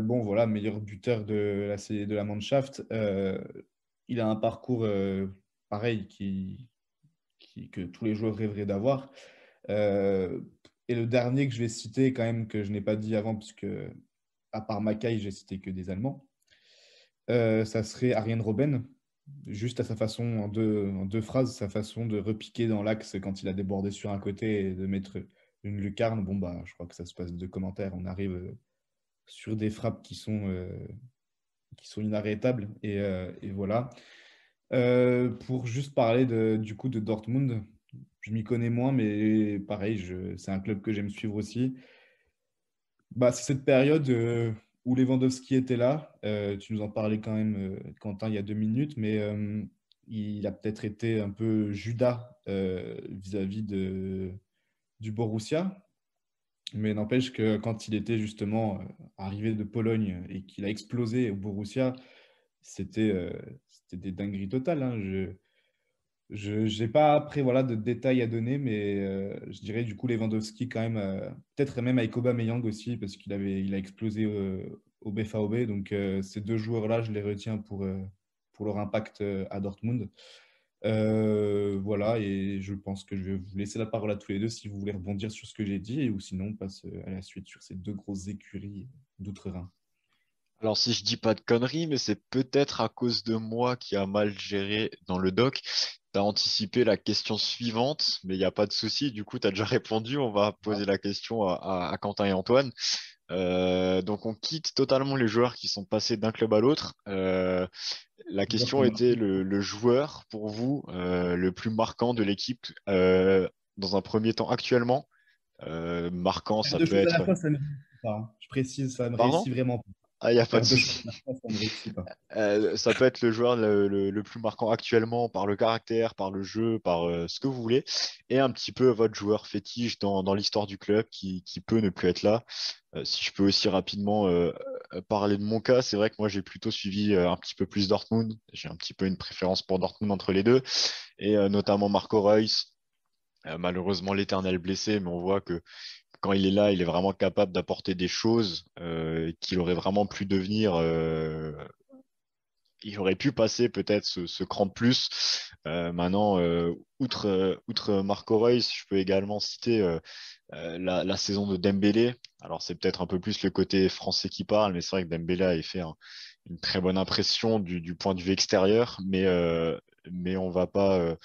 S2: bon, voilà, meilleur buteur de la Mannschaft. Il a un parcours pareil que tous les joueurs rêveraient d'avoir. Euh, et le dernier que je vais citer, quand même, que je n'ai pas dit avant, puisque à part Mackay, j'ai cité que des Allemands, ça serait Arjen Robben, juste à sa façon, en deux phrases, sa façon de repiquer dans l'axe quand il a débordé sur un côté et de mettre une lucarne. Bon, bah, je crois que ça se passe de commentaires. On arrive sur des frappes qui sont inarrêtables. Et voilà. Pour juste parler du coup de Dortmund, je m'y connais moins, mais pareil, c'est un club que j'aime suivre aussi. Bah, c'est cette période où Lewandowski était là. Tu nous en parlais quand même, Quentin, il y a 2 minutes, mais il a peut-être été un peu Judas vis-à-vis du Borussia. Mais n'empêche que quand il était justement arrivé de Pologne et qu'il a explosé au Borussia, c'était des dingueries totales. Hein. Je n'ai pas après voilà, de détails à donner, mais je dirais du coup Lewandowski quand même, peut-être même avec Aubameyang aussi, parce il a explosé au BVB. Donc ces deux joueurs-là, je les retiens pour leur impact à Dortmund. Voilà, et je pense que je vais vous laisser la parole à tous les deux si vous voulez rebondir sur ce que j'ai dit, ou sinon on passe à la suite sur ces deux grosses écuries d'outre-Rhin.
S1: alors si je dis pas de conneries, mais c'est peut-être à cause de moi qui a mal géré dans le doc. Tu as anticipé la question suivante, mais il n'y a pas de souci. Du coup, tu as déjà répondu. On va poser la question à Quentin et Antoine. Donc, on quitte totalement les joueurs qui sont passés d'un club à l'autre. La
S2: Joueur qui
S1: question
S2: a
S1: était
S2: marqué.
S1: le joueur, pour vous, le plus marquant de l'équipe dans un premier temps actuellement. Marquant,
S2: Faire
S1: ça
S2: deux
S1: peut
S2: choses à la
S1: être...
S2: fois, ça ne réussit pas. Hein. Je précise, ça ne
S1: Pardon?
S2: réussit vraiment pas.
S1: Ah, il n'y a pas de
S2: Faire deux choses
S1: souci.
S2: à la fois, ça ne réussit pas.
S1: Ça peut être le joueur le plus marquant actuellement par le caractère, par le jeu, par ce que vous voulez, et un petit peu votre joueur fétiche dans l'histoire du club qui peut ne plus être là. Si je peux aussi rapidement parler de mon cas, c'est vrai que moi j'ai plutôt suivi un petit peu plus Dortmund. J'ai un petit peu une préférence pour Dortmund entre les deux, et notamment Marco Reus. Malheureusement l'éternel blessé, mais on voit que quand il est là, il est vraiment capable d'apporter des choses qu'il aurait vraiment pu devenir il aurait pu passer peut-être ce cran de plus. Maintenant, outre Marco Reus, je peux également citer la saison de Dembélé. Alors, c'est peut-être un peu plus le côté français qui parle, mais c'est vrai que Dembélé a fait une très bonne impression du point de vue extérieur, mais on va pas,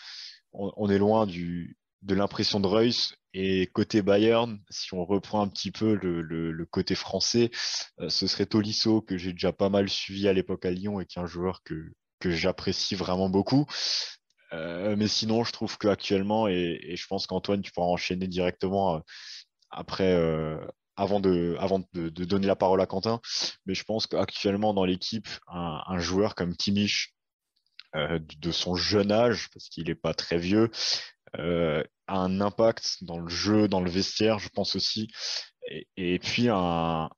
S1: on est loin de l'impression de Reus. Et côté Bayern, si on reprend un petit peu le côté français, ce serait Tolisso, que j'ai déjà pas mal suivi à l'époque à Lyon et qui est un joueur que j'apprécie vraiment beaucoup. Mais sinon, je trouve qu'actuellement, et je pense qu'Antoine, tu pourras enchaîner directement après, avant de donner la parole à Quentin, mais je pense qu'actuellement dans l'équipe, un joueur comme Kimmich, de son jeune âge, parce qu'il n'est pas très vieux, a un impact dans le jeu, dans le vestiaire, je pense aussi, et puis un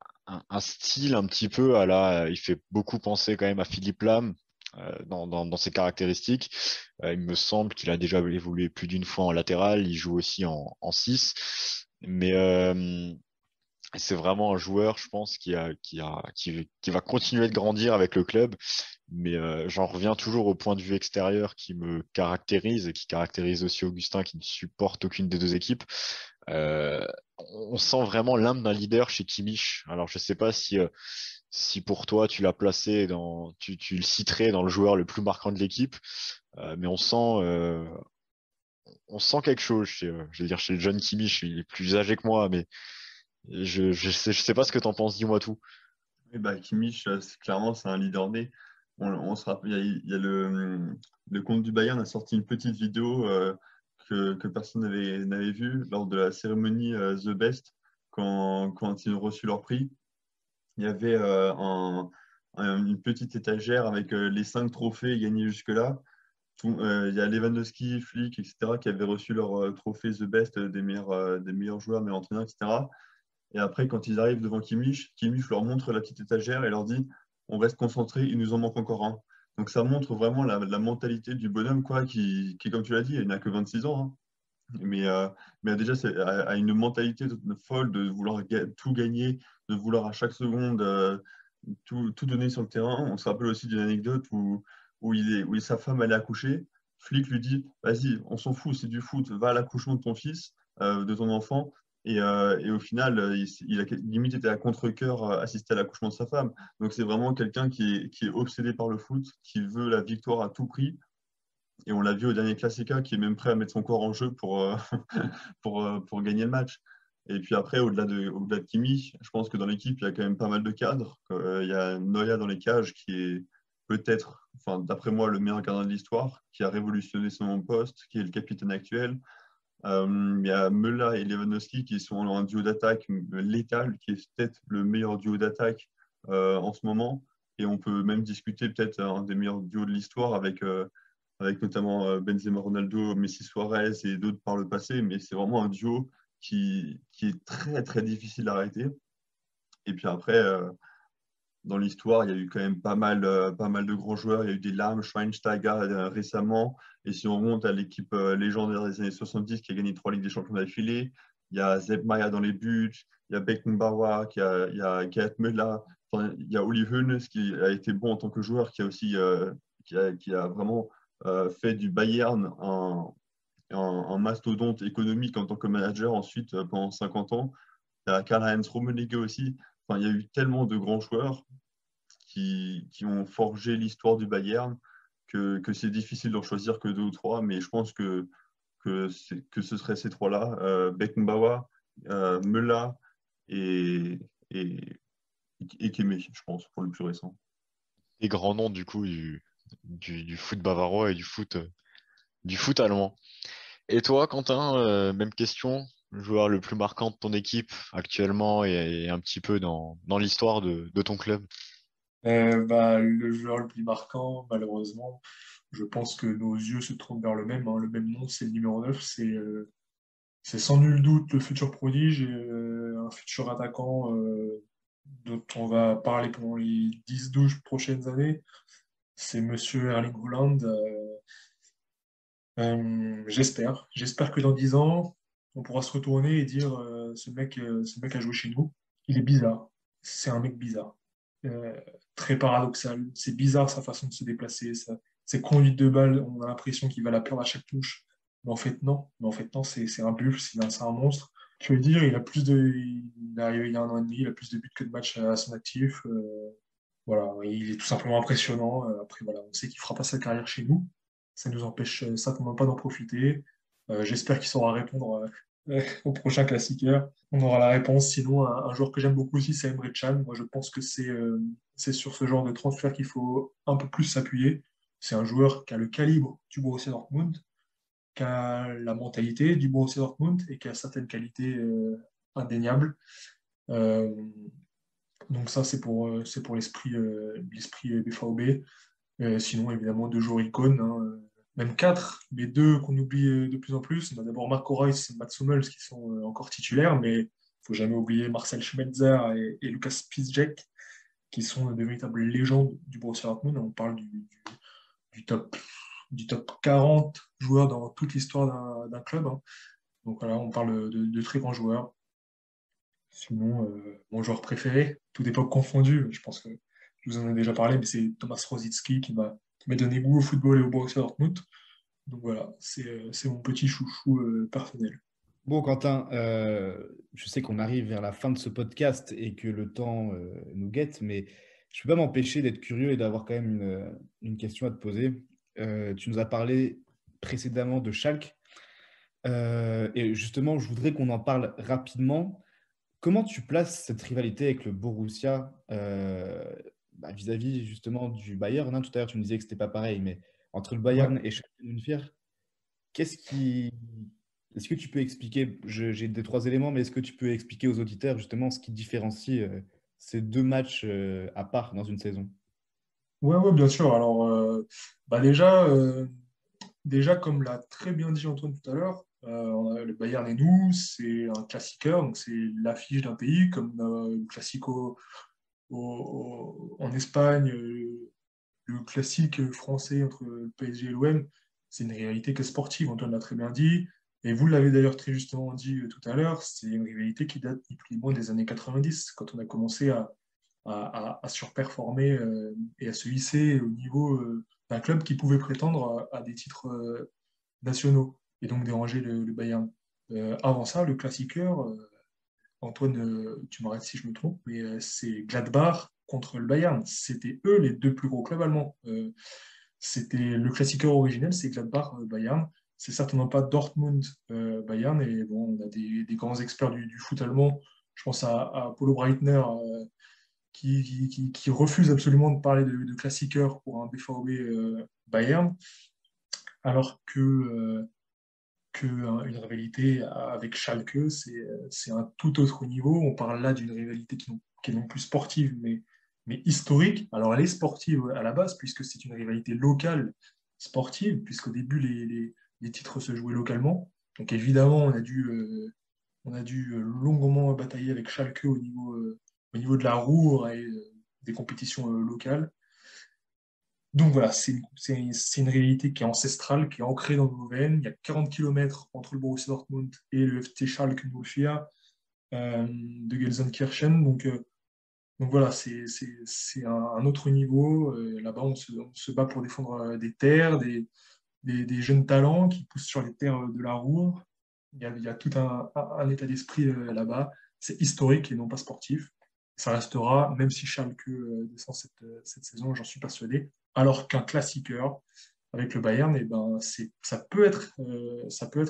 S1: style un petit peu il fait beaucoup penser quand même à Philippe Lam. Dans ses caractéristiques. Il me semble qu'il a déjà évolué plus d'une fois en latéral, il joue aussi en 6. Mais c'est vraiment un joueur, je pense, qui va continuer de grandir avec le club. Mais j'en reviens toujours au point de vue extérieur qui me caractérise et qui caractérise aussi Augustin qui ne supporte aucune des deux équipes. Euh, on sent vraiment l'âme d'un leader chez Kimmich. Alors je sais pas si pour toi tu l'as placé tu le citerais dans le joueur le plus marquant de l'équipe, mais on sent quelque chose je veux dire chez le jeune Kimmich. Il est plus âgé que moi, mais je sais pas ce que t'en penses. Dis-moi tout.
S3: Oui, bah, Kimmich, clairement, c'est un leader né. On se rappelle, il y a le compte du Bayern a sorti une petite vidéo que personne n'avait vue lors de la cérémonie The Best, quand ils ont reçu leur prix. Il y avait une petite étagère avec les 5 trophées gagnés jusque-là. Il y a Lewandowski, Flick, etc., qui avaient reçu leur trophée The Best des meilleurs joueurs, meilleurs entraîneurs, etc. Et après, quand ils arrivent devant Kimmich, Kimmich leur montre la petite étagère et leur dit on reste concentré, il nous en manque encore un. Donc ça montre vraiment la mentalité du bonhomme, quoi, qui, comme tu l'as dit, il n'a que 26 ans, hein. Mais déjà, a une mentalité folle de vouloir tout gagner, de vouloir à chaque seconde tout donner sur le terrain. On se rappelle aussi d'une anecdote où sa femme allait accoucher. Flick lui dit vas-y, on s'en fout, c'est du foot, va à l'accouchement de ton fils, de ton enfant. Et au final, il a limite été à contre-cœur assister à l'accouchement de sa femme. Donc c'est vraiment quelqu'un qui est obsédé par le foot, qui veut la victoire à tout prix. Et on l'a vu au dernier Classica, qui est même prêt à mettre son corps en jeu pour gagner le match. Et puis après, au-delà de Kimi, je pense que dans l'équipe, il y a quand même pas mal de cadres. Il y a Neuer dans les cages, qui est peut-être, enfin, d'après moi, le meilleur gardien de l'histoire, qui a révolutionné son poste, qui est le capitaine actuel. Il y a Müller et Lewandowski qui sont un duo d'attaque létal, qui est peut-être le meilleur duo d'attaque en ce moment. Et on peut même discuter peut-être un des meilleurs duos de l'histoire avec notamment Benzema Ronaldo, Messi Suarez et d'autres par le passé. Mais c'est vraiment un duo qui est très très difficile à arrêter. Et puis après, dans l'histoire, il y a eu quand même pas mal de grands joueurs. Il y a eu des Lahm, Schweinsteiger récemment. Et si on remonte à l'équipe légendaire des années 70 qui a gagné 3 Ligues des Champions d'affilée, il y a Sepp Maier dans les buts, il y a Beckenbauer, il y a Gerd Müller, enfin, il y a Uli Hoeneß qui a été bon en tant que joueur, qui a aussi qui a vraiment fait du Bayern un mastodonte économique en tant que manager ensuite pendant 50 ans. Il y a Karl-Heinz Rummenigge aussi. Enfin, il y a eu tellement de grands joueurs qui ont forgé l'histoire du Bayern que c'est difficile d'en choisir que deux ou trois, mais je pense que ce seraient ces trois-là, Beckenbauer, Müller et, et, et Kimmich, je pense, pour le plus récent.
S1: Les grands noms du coup du foot bavarois et du foot allemand. Et toi, Quentin, même question, le joueur le plus marquant de ton équipe actuellement et un petit peu dans l'histoire de ton club.
S4: Le joueur le plus marquant, malheureusement, je pense que nos yeux se tournent vers le même, hein. Le même nom, c'est le numéro 9. C'est sans nul doute le futur prodige, et, un futur attaquant dont on va parler pendant les 10-12 prochaines années. C'est Monsieur Erling Haaland. J'espère que dans 10 ans, on pourra se retourner et dire ce mec a joué chez nous. Il est bizarre. C'est un mec bizarre. Euh, très paradoxal. C'est bizarre sa façon de se déplacer, ses conduites de balle, on a l'impression qu'il va la perdre à chaque touche. Mais en fait, non. C'est un buffle, c'est un monstre. Je veux dire, il est arrivé il y a 1 an et demi, il a plus de buts que de matchs à son actif. Voilà, il est tout simplement impressionnant. Après, voilà, on sait qu'il fera pas sa carrière chez nous. Ça ne nous empêche certainement pas d'en profiter. J'espère qu'il saura répondre au prochain classiqueur. On aura la réponse. Sinon, un joueur que j'aime beaucoup aussi, c'est Emre Can. Moi, je pense que c'est sur ce genre de transfert qu'il faut un peu plus s'appuyer. C'est un joueur qui a le calibre du Borussia Dortmund, qui a la mentalité du Borussia Dortmund et qui a certaines qualités indéniables. Euh, donc ça, c'est pour l'esprit BVB. Sinon, évidemment, 2 joueurs icônes, hein, même 4, mais 2 qu'on oublie de plus en plus. On a d'abord Marco Reus et Mats Hummels qui sont encore titulaires, mais il ne faut jamais oublier Marcel Schmelzer et Lukas Piszczek, qui sont de véritables légendes du Borussia Dortmund. On parle du top 40 joueurs dans toute l'histoire d'un club, hein. Donc voilà, on parle de très grands joueurs. Sinon, mon joueur préféré, toute époque confondue, je pense que je vous en ai déjà parlé, mais c'est Thomas Rositzky qui m'a donné goût au football et au Borussia Dortmund. Donc voilà, c'est mon petit chouchou personnel.
S2: Bon, Quentin, je sais qu'on arrive vers la fin de ce podcast et que le temps nous guette, mais je ne peux pas m'empêcher d'être curieux et d'avoir quand même une question à te poser. Tu nous as parlé précédemment de Schalke. Et justement, je voudrais qu'on en parle rapidement. Comment tu places cette rivalité avec le Borussia vis-à-vis justement du Bayern, hein? Tout à l'heure, tu me disais que c'était pas pareil, mais entre le
S4: Ouais.
S2: Bayern et Schalke 04, qu'est-ce qui... Est-ce que tu peux expliquer, j'ai 2, 3 éléments, mais est-ce que tu peux expliquer aux auditeurs justement ce qui différencie ces 2 matchs à part dans une saison?
S4: Ouais, bien sûr. Alors, bah déjà, comme l'a très bien dit Antoine tout à l'heure, le Bayern et nous, c'est un classiqueur, donc c'est l'affiche d'un pays, comme le Classico en Espagne, le classique français entre le PSG et l'OM, c'est une rivalité que sportive, Antoine l'a très bien dit. Et vous l'avez d'ailleurs très justement dit tout à l'heure, c'est une rivalité qui date ni plus ni moins des années 90, quand on a commencé à surperformer et à se hisser au niveau d'un club qui pouvait prétendre à des titres nationaux et donc déranger le Bayern. Avant ça, le classiqueur, Antoine, tu m'arrêtes si je me trompe, mais c'est Gladbach contre le Bayern. C'était eux les 2 plus gros clubs allemands. C'était le classiqueur originel, c'est Gladbach-Bayern. C'est certainement pas Dortmund-Bayern. Et bon, on a des grands experts du foot allemand. Je pense à Paulo Breitner, qui refuse absolument de parler de classiqueur pour un BVB Bayern, alors que une rivalité avec Schalke, c'est un tout autre niveau. On parle là d'une rivalité qui est non plus sportive, mais historique. Alors elle est sportive à la base, puisque c'est une rivalité locale sportive, puisqu'au début, les titres se jouaient localement. Donc évidemment, on a dû longuement batailler avec Schalke au niveau de la Ruhr et des compétitions locales. Donc voilà, c'est une réalité qui est ancestrale, qui est ancrée dans nos veines. Il y a 40 kilomètres entre le Borussia Dortmund et le FT Schalke 04 de Gelsenkirchen. Donc voilà, c'est un autre niveau. Là-bas, on se bat pour défendre des terres, des jeunes talents qui poussent sur les terres de la Ruhr. Il y a tout un état d'esprit là-bas. C'est historique et non pas sportif. Ça restera, même si Schalke descend cette saison, j'en suis persuadé. Alors qu'un classiqueur avec le Bayern, eh ben, ça peut être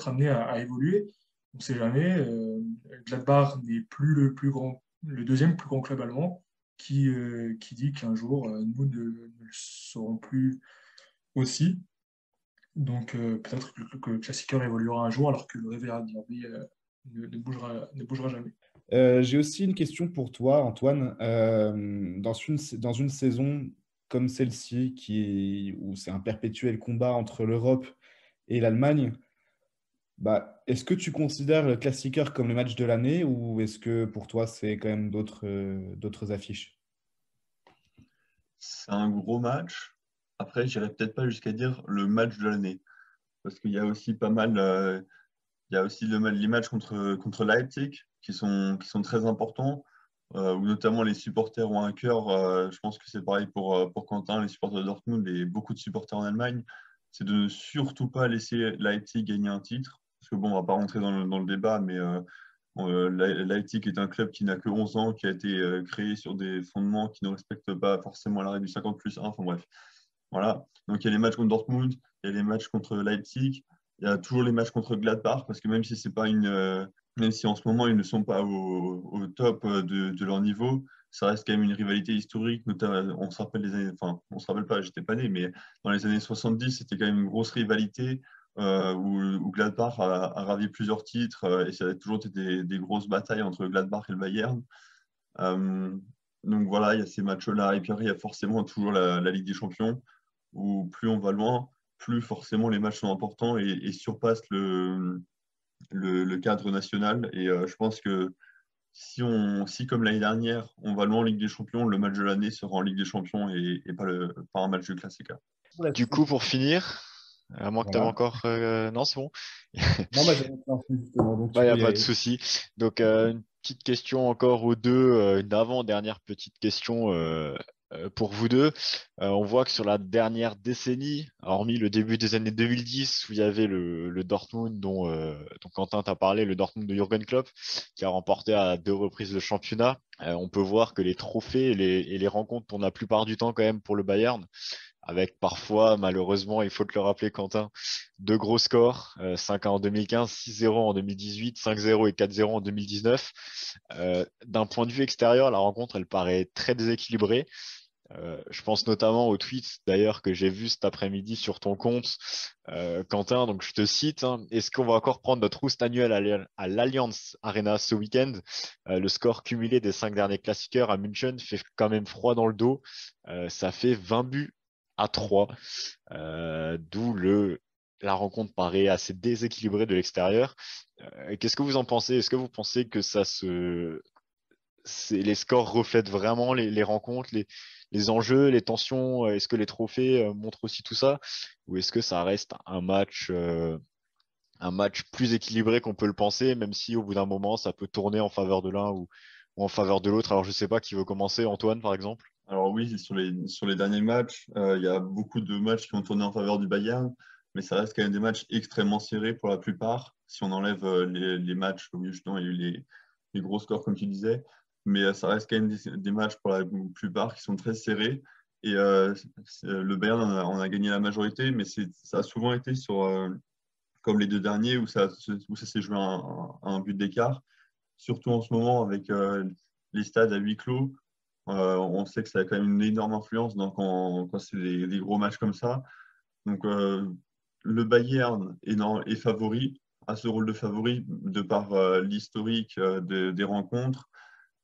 S4: amené à évoluer. On ne sait jamais. Gladbach n'est plus le 2e plus grand club allemand, qui dit qu'un jour, nous ne le serons plus aussi. Donc peut-être que le classiqueur évoluera un jour alors que le Réveillard Derby ne bougera jamais.
S2: J'ai aussi une question pour toi, Antoine. Dans une saison comme celle-ci, où c'est un perpétuel combat entre l'Europe et l'Allemagne, est-ce que tu considères le classiqueur comme le match de l'année ou est-ce que pour toi, c'est quand même d'autres affiches?
S3: C'est un gros match. Après, j'irai peut-être pas jusqu'à dire le match de l'année. Parce qu'il y a aussi pas mal. Il y a aussi les matchs contre Leipzig qui sont très importants. où notamment les supporters ont un cœur. Je pense que c'est pareil pour Quentin, les supporters de Dortmund et beaucoup de supporters en Allemagne. C'est de ne surtout pas laisser Leipzig gagner un titre. Parce que bon, on ne va pas rentrer dans le débat, mais Leipzig est un club qui n'a que 11 ans, qui a été créé sur des fondements qui ne respectent pas forcément la règle du 50+1. Enfin bref, voilà. Donc il y a les matchs contre Dortmund, il y a les matchs contre Leipzig, il y a toujours les matchs contre Gladbach, parce que même si c'est pas même si en ce moment ils ne sont pas au top de leur niveau, ça reste quand même une rivalité historique. Notamment, on se rappelle enfin, on se rappelle pas, j'étais pas né, mais dans les années 70, c'était quand même une grosse rivalité où Gladbach a ravi plusieurs titres et ça a toujours été des grosses batailles entre Gladbach et le Bayern. Euh, donc voilà, il y a ces matchs-là. Et puis après, il y a forcément toujours la Ligue des Champions, où plus on va loin, plus forcément les matchs sont importants et surpassent le cadre national. Et je pense que si comme l'année dernière, on va loin en Ligue des Champions, le match de l'année sera en Ligue des Champions et pas un match de Classica.
S1: Du coup, pour finir, à moins que tu avais
S2: Voilà.
S1: encore... Non, c'est bon.
S2: Non, bah, j'avais lancé justement, donc
S1: Il
S2: tu
S1: n'y
S2: peux
S1: a
S2: y
S1: pas de
S2: aller.
S1: souci. Donc, une petite question encore aux deux, une avant-dernière petite question pour vous deux. On voit que sur la dernière décennie, hormis le début des années 2010, où il y avait le Dortmund dont Quentin t'a parlé, le Dortmund de Jürgen Klopp, qui a remporté à 2 reprises le championnat, on peut voir que les trophées et les rencontres tournent la plupart du temps quand même pour le Bayern, avec parfois, malheureusement, il faut te le rappeler, Quentin, deux gros scores, 5-1 en 2015, 6-0 en 2018, 5-0 et 4-0 en 2019. D'un point de vue extérieur, la rencontre, elle paraît très déséquilibrée. Je pense notamment au tweet d'ailleurs que j'ai vu cet après-midi sur ton compte, Quentin. Donc je te cite, hein, est-ce qu'on va encore prendre notre rouste annuelle à l'Allianz Arena ce week-end? Le score cumulé des 5 derniers classiqueurs à München fait quand même froid dans le dos. Ça fait 20 buts à 3, d'où la rencontre paraît assez déséquilibrée de l'extérieur. Qu'est-ce que vous en pensez? Est-ce que vous pensez que les scores reflètent vraiment les rencontres, les enjeux, les tensions? Est-ce que les trophées montrent aussi tout ça? Ou est-ce que ça reste un match plus équilibré qu'on peut le penser, même si au bout d'un moment, ça peut tourner en faveur de l'un ou en faveur de l'autre? Alors, je ne sais pas qui veut commencer, Antoine, par exemple.
S3: Alors oui, sur les derniers matchs, il y a beaucoup de matchs qui ont tourné en faveur du Bayern, mais ça reste quand même des matchs extrêmement serrés pour la plupart, si on enlève les matchs où justement il y a eu les gros scores, comme tu disais. Mais ça reste quand même des matchs pour la plupart qui sont très serrés. Et le Bayern en a gagné la majorité, mais ça a souvent été comme les deux derniers où ça s'est joué à un but d'écart. Surtout en ce moment avec les stades à huis clos, on sait que ça a quand même une énorme influence quand c'est des gros matchs comme ça. Donc, le Bayern est favori, a ce rôle de favori de par l'historique des rencontres,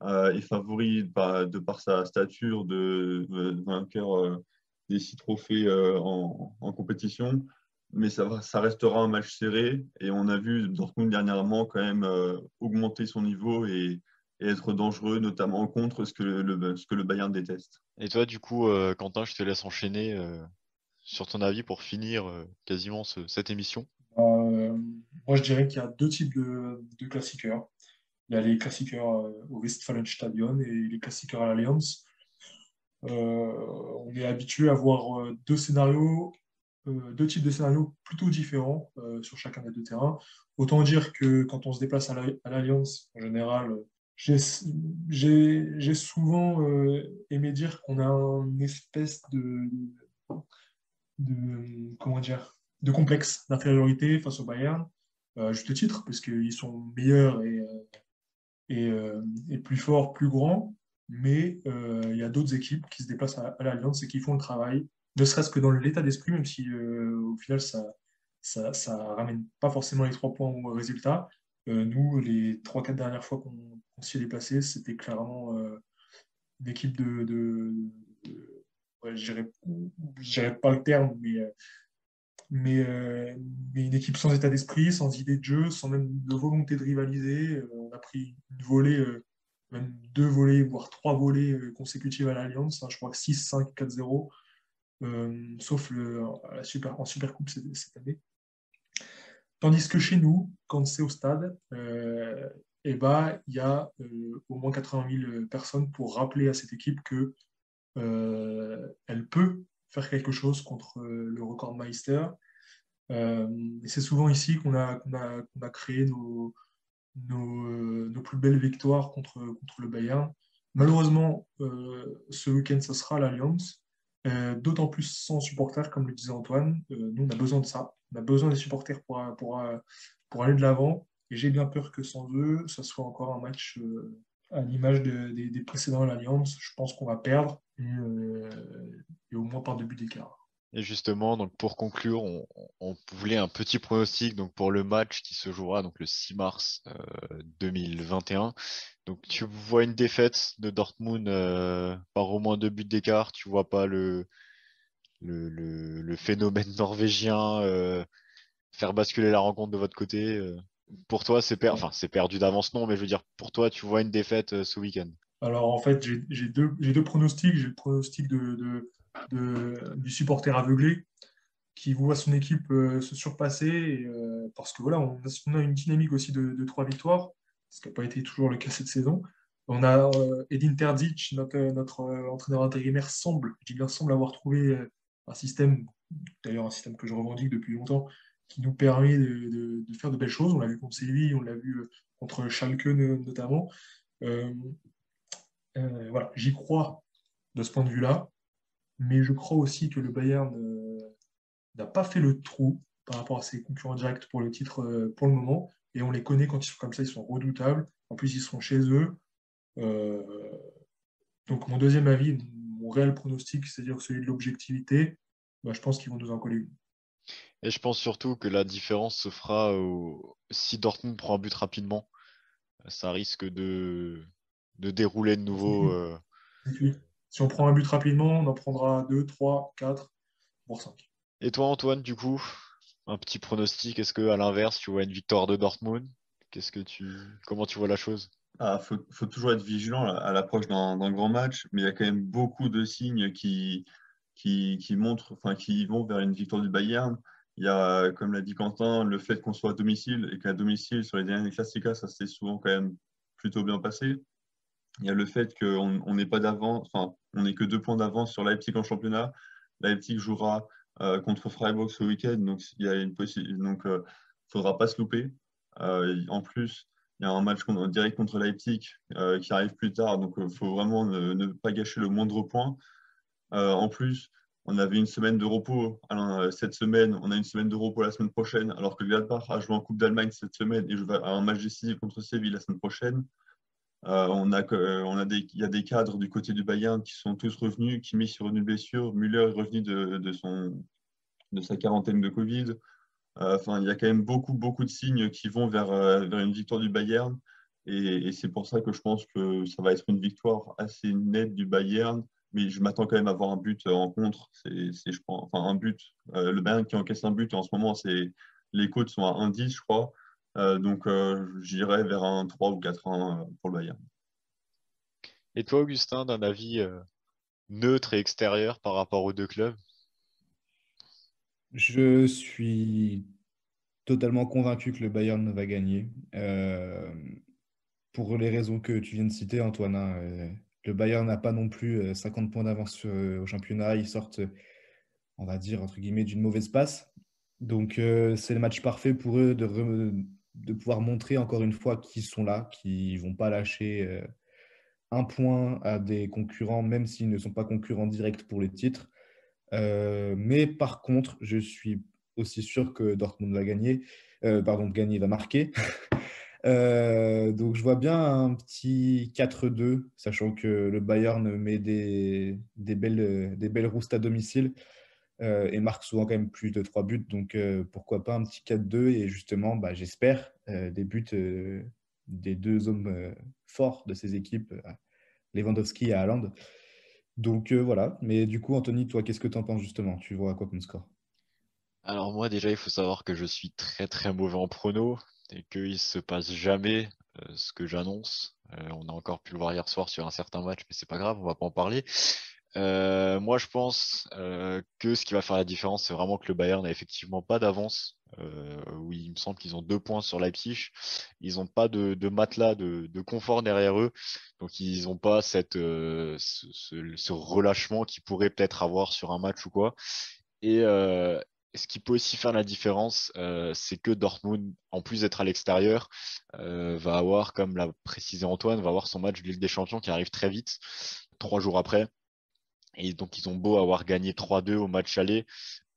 S3: est favori de par sa stature de vainqueur des 6 trophées en compétition. Mais ça restera un match serré et on a vu Dortmund dernièrement quand même augmenter son niveau et être dangereux, notamment contre ce que le Bayern déteste.
S1: Et toi, du coup, Quentin, je te laisse enchaîner sur ton avis pour finir quasiment cette émission.
S4: Euh, Moi, je dirais qu'il y a deux types de classiqueurs. Il y a les classiqueurs au Westfalenstadion et les classiqueurs à l'Allianz. On est habitué à voir deux types de scénarios plutôt différents sur chacun des deux terrains. Autant dire que quand on se déplace à l'Allianz, en général, j'ai j'ai souvent aimé dire qu'on a une espèce comment dire, de complexe d'infériorité face au Bayern, à juste titre, parce qu'ils sont meilleurs et plus forts, plus grands. Mais il y a d'autres équipes qui se déplacent à l'Alliance et qui font le travail, ne serait-ce que dans l'état d'esprit, même si au final, ça ramène pas forcément les 3 points au résultat. Nous, les 3, 4 dernières fois qu'on s'y est déplacé, c'était clairement une équipe ouais, je dirais pas le terme, mais, euh, mais une équipe sans état d'esprit, sans idée de jeu, sans même de volonté de rivaliser. On a pris une volée, même 2 volées, voire 3 volées consécutives à l'Alliance. Hein, je crois que 6-5-4-0, sauf en Supercoupe cette année. Tandis que chez nous, quand c'est au stade, et bah, il y a au moins 80 000 personnes pour rappeler à cette équipe que elle peut faire quelque chose contre le record Meister. Et c'est souvent ici qu'on a créé nos plus belles victoires contre le Bayern. Malheureusement, ce week-end, ce sera l'Alliance. D'autant plus sans supporters, comme le disait Antoine. Nous, on a besoin de ça. On a besoin des supporters pour aller de l'avant. Et j'ai bien peur que sans eux, ça soit encore un match à l'image des précédents à l'Alliance. Je pense qu'on va perdre et au moins par 2 buts d'écart.
S1: Et justement, donc pour conclure, on voulait un petit pronostic donc pour le match qui se jouera donc le 6 mars 2021. Donc tu vois une défaite de Dortmund par au moins 2 buts d'écart. Tu vois pas le phénomène norvégien faire basculer la rencontre de votre côté. Pour toi, enfin, c'est perdu d'avance, non, mais je veux dire, pour toi, tu vois une défaite ce week-end.
S4: Alors en fait, j'ai deux pronostics. J'ai le pronostic du supporter aveuglé qui voit son équipe se surpasser parce que voilà, on a une dynamique aussi de 3 victoires, ce qui n'a pas été toujours le cas cette saison. On a Edin Terzic, notre entraîneur intérimaire, je dis bien semble avoir trouvé un système, d'ailleurs un système que je revendique depuis longtemps, qui nous permet de faire de belles choses. On l'a vu contre Séville, on l'a vu contre Schalke notamment. Euh, voilà, j'y crois de ce point de vue-là, mais je crois aussi que le Bayern n'a pas fait le trou par rapport à ses concurrents directs pour le titre pour le moment. Et on les connaît quand ils sont comme ça, ils sont redoutables. En plus, ils sont chez eux. Euh, donc, mon deuxième avis, mon réel pronostic, c'est-à-dire celui de l'objectivité, bah, je pense qu'ils vont nous en coller une.
S1: Et je pense surtout que la différence se fera si Dortmund prend un but rapidement. Ça risque de dérouler de nouveau.
S4: Si on prend un but rapidement, on en prendra 2, 3, 4, voire 5.
S1: Et toi, Antoine, du coup, un petit pronostic, est-ce que à l'inverse, tu vois une victoire de Dortmund? Comment tu vois la chose?
S3: Faut toujours être vigilant à l'approche d'un grand match, mais il y a quand même beaucoup de signes qui montrent, enfin, qui vont vers une victoire du Bayern. Il y a, comme l'a dit Quentin, le fait qu'on soit à domicile et qu'à domicile, sur les derniers Classica, ça s'est souvent quand même plutôt bien passé. Il y a le fait qu'on n'est pas d'avance, enfin, on n'est que 2 points d'avance sur Leipzig en championnat. Leipzig jouera contre Freiburg ce week-end, donc il y a une possibilité, donc faudra pas se louper. En plus, il y a un match direct contre Leipzig qui arrive plus tard, donc il faut vraiment ne pas gâcher le moindre point. En plus, on avait une semaine de repos. Alors, cette semaine, on a une semaine de repos la semaine prochaine, alors que Gladbach a joué en Coupe d'Allemagne cette semaine et joue à un match décisif contre Séville la semaine prochaine. Il y a des cadres du côté du Bayern qui sont tous revenus, qui mis sur une blessure. Müller est revenu de sa quarantaine de Covid. Enfin, il y a quand même beaucoup de signes qui vont vers une victoire du Bayern. Et c'est pour ça que je pense que ça va être une victoire assez nette du Bayern. Mais je m'attends quand même à avoir un but en contre. Je pense, enfin, un but. Le Bayern qui encaisse un but en ce moment, les cotes sont à 1,10, je crois. Donc, j'irai vers un 3 ou 4-1 pour le Bayern.
S1: Et toi, Augustin, d'un avis neutre et extérieur par rapport aux deux clubs?
S2: Je suis totalement convaincu que le Bayern va gagner. Pour les raisons que tu viens de citer, Antoine, hein, le Bayern n'a pas non plus 50 points d'avance au championnat. Ils sortent, on va dire, entre guillemets, d'une mauvaise passe. Donc, c'est le match parfait pour eux de pouvoir montrer encore une fois qu'ils sont là, qu'ils ne vont pas lâcher un point à des concurrents, même s'ils ne sont pas concurrents directs pour les titres. Mais par contre, je suis aussi sûr que Dortmund va gagner. Gagner va marquer. Donc je vois bien un petit 4-2, sachant que le Bayern met des belles roustes à domicile et marque souvent quand même plus de 3 buts. Donc pourquoi pas un petit 4-2 et justement, bah, j'espère des buts des deux hommes forts de ces équipes, Lewandowski et Haaland. Donc voilà, mais du coup Anthony, toi qu'est-ce que tu en penses justement? Tu vois à quoi comme score?
S1: Alors moi déjà, il faut savoir que je suis très très mauvais en prono et qu'il se passe jamais ce que j'annonce. On a encore pu le voir hier soir sur un certain match, mais c'est pas grave, on va pas en parler. Moi, je pense que ce qui va faire la différence, c'est vraiment que le Bayern n'a effectivement pas d'avance. Oui, il me semble qu'ils ont 2 points sur Leipzig. Ils n'ont pas de matelas de confort derrière eux. Donc, ils n'ont pas ce relâchement qu'ils pourraient peut-être avoir sur un match ou quoi. Et ce qui peut aussi faire la différence, c'est que Dortmund, en plus d'être à l'extérieur, va avoir, comme l'a précisé Antoine, va avoir son match de Ligue des Champions qui arrive très vite, 3 jours après. Et donc, ils ont beau avoir gagné 3-2 au match aller.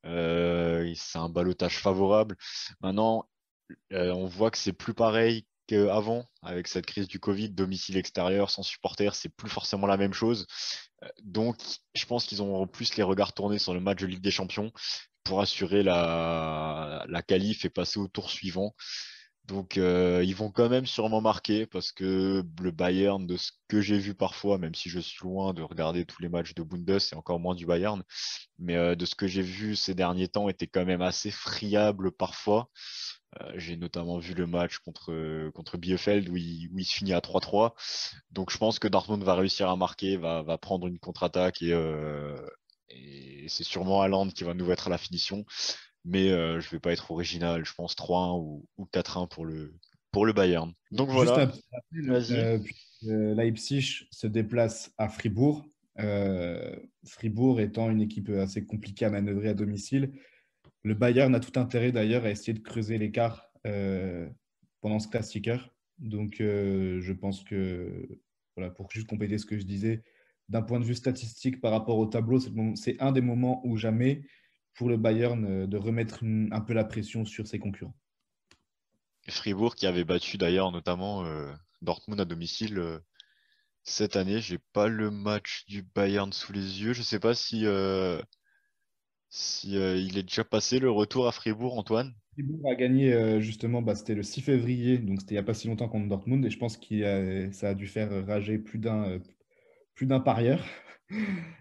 S1: C'est un ballottage favorable. Maintenant, on voit que c'est plus pareil qu'avant, avec cette crise du Covid, domicile extérieur, sans supporters, c'est plus forcément la même chose. Donc, je pense qu'ils auront plus les regards tournés sur le match de Ligue des Champions pour assurer la qualif et passer au tour suivant. Donc, ils vont quand même sûrement marquer parce que le Bayern, de ce que j'ai vu parfois, même si je suis loin de regarder tous les matchs de Bundes et encore moins du Bayern, mais de ce que j'ai vu ces derniers temps, était quand même assez friable parfois. J'ai notamment vu le match contre Bielefeld où il se finit à 3-3. Donc, je pense que Dortmund va réussir à marquer, va prendre une contre-attaque et c'est sûrement Haaland qui va nous mettre à la finition. Mais je vais pas être original. Je pense 3-1 ou 4-1 pour le Bayern. Donc
S2: Juste
S1: voilà,
S2: un petit rappel,
S1: vas-y.
S2: Leipzig se déplace à Fribourg. Fribourg étant une équipe assez compliquée à manœuvrer à domicile. Le Bayern a tout intérêt d'ailleurs à essayer de creuser l'écart pendant ce Klassiker. Donc je pense que, voilà, pour juste compléter ce que je disais, d'un point de vue statistique par rapport au tableau, c'est un des moments où jamais pour le Bayern de remettre un peu la pression sur ses concurrents.
S1: Fribourg qui avait battu d'ailleurs notamment Dortmund à domicile cette année. J'ai pas le match du Bayern sous les yeux. Je sais pas si il est déjà passé le retour à Fribourg, Antoine.
S2: Fribourg a gagné justement, c'était le 6 février, donc c'était il n'y a pas si longtemps contre Dortmund, et je pense que ça a dû faire rager plus d'un parieur.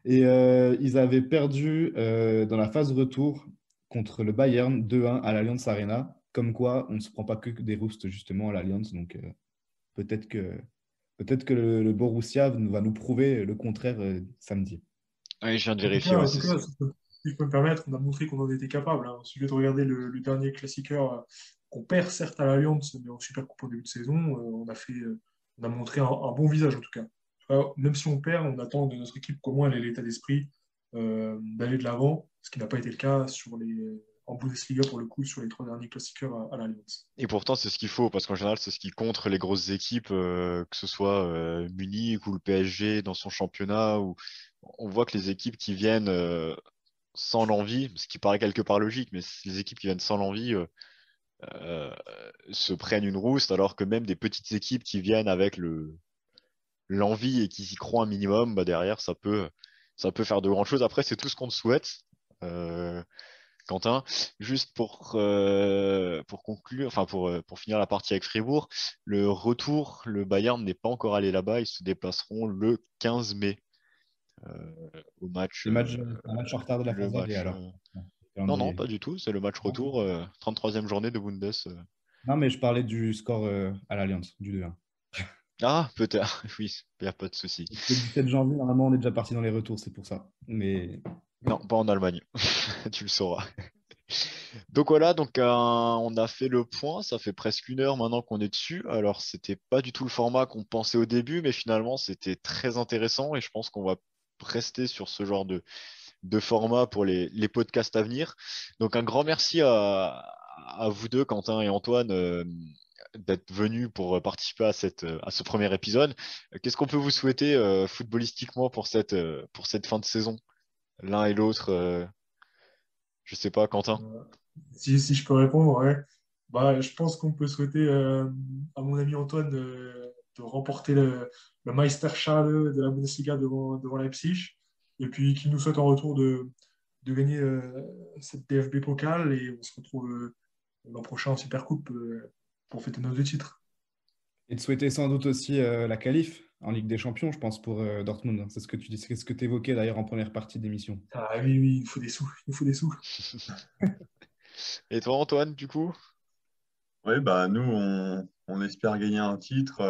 S2: Et ils avaient perdu dans la phase retour contre le Bayern 2-1 à l'Allianz Arena. Comme quoi, on ne se prend pas que des roustes justement à l'Allianz. Donc peut-être que, peut-être que le Borussia va nous prouver le contraire samedi.
S1: Oui, je viens de vérifier. Ouais,
S4: En tout cas, si je peux me permettre, on a montré qu'on en était capable, hein. Il suffit de regarder le dernier classiqueur qu'on perd certes à l'Alliance, mais en Super Coupe en début de saison, on a montré un bon visage en tout cas. Même si on perd, on attend de notre équipe qu'au moins elle ait l'état d'esprit d'aller de l'avant, ce qui n'a pas été le cas en Bundesliga pour le coup sur les 3 derniers classiqueurs à l'Alliance.
S1: Et pourtant, c'est ce qu'il faut, parce qu'en général, c'est ce qui contre les grosses équipes, que ce soit Munich ou le PSG dans son championnat, où on voit que les équipes qui viennent sans l'envie, ce qui paraît quelque part logique, mais les équipes qui viennent sans l'envie euh, se prennent une rouste, alors que même des petites équipes qui viennent avec l'envie et qui y croient un minimum, bah derrière, ça peut faire de grandes choses. Après, c'est tout ce qu'on te souhaite. Euh, Quentin, juste pour conclure, enfin pour finir la partie avec Fribourg, le retour, le Bayern n'est pas encore allé là-bas, ils se déplaceront le 15 mai au match,
S2: Un match en retard de la
S1: le
S2: phase aller
S1: match.
S2: alors.
S1: Non, non,
S2: Calendrier.
S1: pas du tout, c'est le match retour, 33e journée de Bundes.
S2: Non, mais je parlais du score à l'Alliance, du 2-1.
S1: Ah, peut-être, oui, il n'y a pas de souci.
S2: Le 17 janvier, normalement, on est déjà parti dans les retours, c'est pour ça. Mais
S1: Non, pas en Allemagne, tu le sauras. Donc voilà, donc on a fait le point, ça fait presque 1 heure maintenant qu'on est dessus. Alors c'était pas du tout le format qu'on pensait au début, mais finalement c'était très intéressant et je pense qu'on va rester sur ce genre de format pour les podcasts à venir. Donc un grand merci à vous deux, Quentin et Antoine, d'être venus pour participer à ce premier épisode. Qu'est-ce qu'on peut vous souhaiter footballistiquement pour cette fin de saison, l'un et l'autre je sais pas, Quentin.
S4: Euh, si je peux répondre, ouais. Je pense qu'on peut souhaiter à mon ami Antoine de remporter le Meisterschale de la Bundesliga devant Leipzig. Et puis qu'il nous souhaite en retour de gagner cette DFB Pokal. Et on se retrouve l'an prochain en Supercoupe pour fêter nos 2 titres.
S2: et de souhaiter sans doute aussi la qualif en Ligue des Champions, je pense, pour Dortmund. C'est ce que tu dis, c'est ce que tu évoquais d'ailleurs en première partie d'émission.
S4: Ah oui, oui, il faut des sous. Il faut des sous.
S1: Et toi, Antoine, du coup?
S3: Oui, bah, nous, on espère gagner un titre.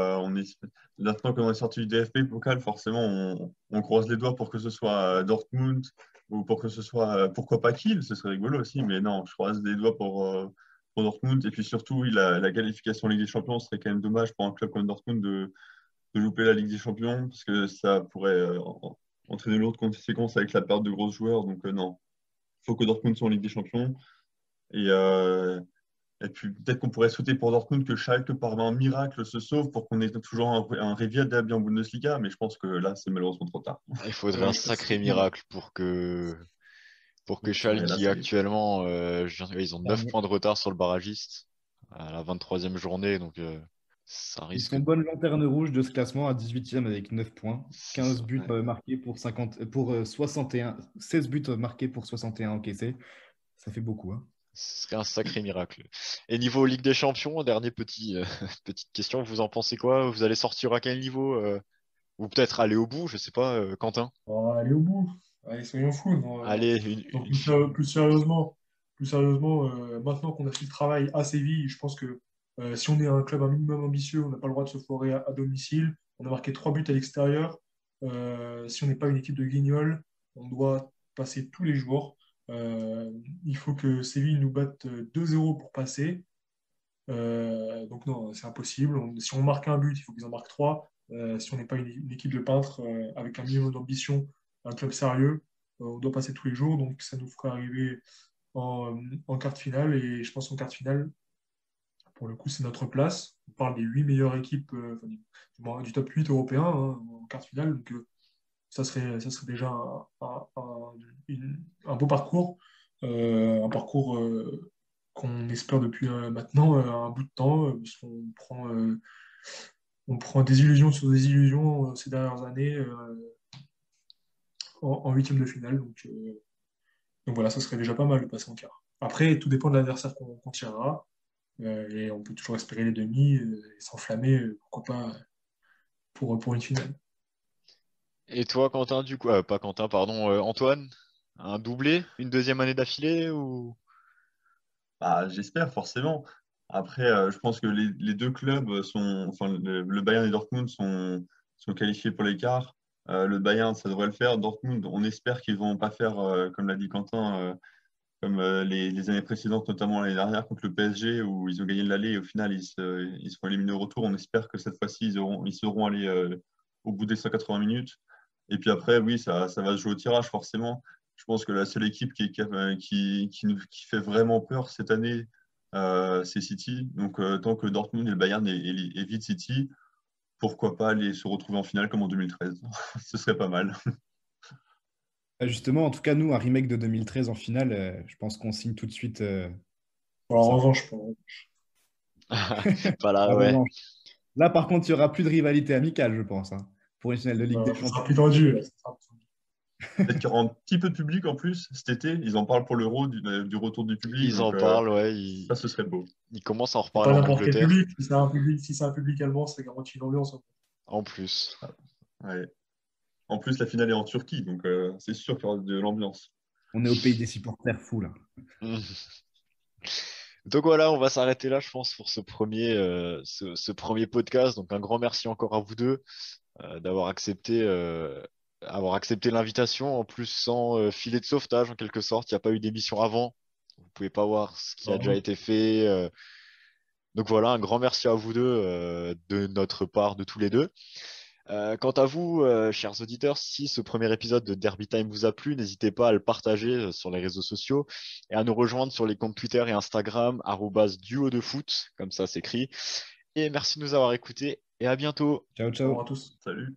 S3: Maintenant qu'on est sorti du DFB Pokal, forcément, on croise les doigts pour que ce soit Dortmund ou pour que ce soit, pourquoi pas Kiel, ce serait rigolo aussi. Mais non, je croise les doigts pour Dortmund. Et puis surtout, oui, la qualification Ligue des Champions serait quand même dommage pour un club comme Dortmund de louper la Ligue des Champions parce que ça pourrait entraîner lourdes conséquences avec la perte de gros joueurs. Donc, non, il faut que Dortmund soit en Ligue des Champions. Et, euh, et puis peut-être qu'on pourrait souhaiter pour Dortmund que Schalke, par un miracle, se sauve pour qu'on ait toujours un Revier Derby en Bundesliga, mais je pense que là, c'est malheureusement trop tard.
S1: Il faudrait
S4: Ouais,
S1: un
S4: je pense que
S1: sacré
S4: c'est dur.
S1: miracle pour que Schalke,
S3: Ouais, là,
S1: qui
S3: c'est.
S1: actuellement, ils ont 9
S2: Dernier.
S1: points de retard sur le barragiste à la 23e journée, donc ça
S2: Ils
S1: risque
S2: sont bonne lanterne rouge de ce classement à 18e avec 9 points.
S1: c'est
S2: 15
S1: ça,
S2: buts
S1: ouais.
S2: marqués pour 50, pour 61, 16 buts marqués pour 61 encaissés. Ça fait beaucoup, hein.
S1: Ce serait un sacré miracle. Et niveau Ligue des Champions, dernier petite question, vous en pensez quoi? Vous allez sortir à quel niveau? Ou peut-être aller au bout, je sais pas, Quentin.
S4: On va aller au bout. Allez, soyons fous. Non,
S1: Allez,
S4: non, plus sérieusement, maintenant qu'on a fait le travail à Séville, je pense que si on est un club un minimum ambitieux, on n'a pas le droit de se foirer à domicile. On a marqué 3 buts à l'extérieur. Si on n'est pas une équipe de guignols, on doit passer tous les jours. Il faut que Séville nous batte 2-0 pour passer. Donc non, c'est impossible. Si on marque un but, il faut qu'ils en marquent trois. Si on n'est pas une équipe de peintres avec un minimum d'ambition, un club sérieux, on doit passer tous les jours. Donc ça nous fera arriver en quart de finale. Et je pense qu'en quart de finale, pour le coup, c'est notre place. On parle des 8 meilleures équipes, enfin, du top 8 européen en quart de finale. Donc ça serait déjà un beau parcours. Un parcours qu'on espère depuis maintenant un bout de temps, parce qu'on prend des illusions sur des illusions ces dernières années en huitième de finale. Donc voilà, ça serait déjà pas mal de passer en quart. Après, tout dépend de l'adversaire qu'on tirera. Et on peut toujours espérer les demi et s'enflammer, pourquoi pas, pour une finale.
S1: Et toi, Quentin, du coup, pas Quentin, pardon, Antoine, un doublé, une deuxième année d'affilée ou
S3: Bah, j'espère forcément. Après, je pense que les deux clubs enfin, le Bayern et Dortmund sont qualifiés pour l'écart. Le Bayern, ça devrait le faire. Dortmund, on espère qu'ils vont pas faire, comme l'a dit Quentin, comme les années précédentes, notamment l'année dernière contre le PSG, où ils ont gagné l'aller et au final, ils seront éliminés au retour. On espère que cette fois-ci, ils seront allés au bout des 180 minutes. Et puis après, oui, ça va se jouer au tirage, forcément. Je pense que la seule équipe qui fait vraiment peur cette année, c'est City. Donc, tant que Dortmund et le Bayern évitent City, pourquoi pas aller se retrouver en finale comme en 2013? Ce serait pas mal.
S2: Justement, en tout cas, nous, un remake de 2013 en finale, je pense qu'on signe tout de suite pour
S4: Alors, en
S2: ça.
S4: revanche,
S1: pas là,
S2: La
S1: ouais.
S2: revanche. Là, par contre, il n'y aura plus de rivalité amicale, je pense, hein, pour une finale de Ligue des
S4: ça sera
S2: Champions.
S4: plus tendu. Là. Ça sera plus tendu.
S3: Peut-être qu'il y aura un petit peu de public en plus cet été. Ils en parlent pour l'Euro, du retour du public.
S1: Ils
S3: Donc,
S1: en parlent, ouais.
S3: ça, ce serait beau.
S1: Ils commencent à en
S4: C'est
S1: reparler
S4: pas
S1: en
S4: n'importe quel
S1: Angleterre,
S4: public. Si c'est un public allemand, ça garantit une ambiance.
S1: en plus.
S3: Ouais. En plus, la finale est en Turquie, donc c'est sûr qu'il y aura de l'ambiance.
S2: On est au pays des supporters fous, là.
S1: Donc voilà, on va s'arrêter là, je pense, pour ce premier podcast. Donc un grand merci encore à vous deux d'avoir accepté l'invitation. En plus, sans filet de sauvetage, en quelque sorte. Il n'y a pas eu d'émission avant. Vous pouvez pas voir ce qui a déjà
S4: Alors,
S1: été fait. Donc voilà, un grand merci à vous deux de notre part, de tous les deux. Quant à vous, chers auditeurs, si ce premier épisode de Derby Time vous a plu, n'hésitez pas à le partager sur les réseaux sociaux et à nous rejoindre sur les comptes Twitter et Instagram, @duo de foot, comme ça s'écrit. Et merci de nous avoir écoutés et à bientôt.
S2: Ciao,
S4: au revoir à
S2: ciao.
S4: tous.
S3: Salut.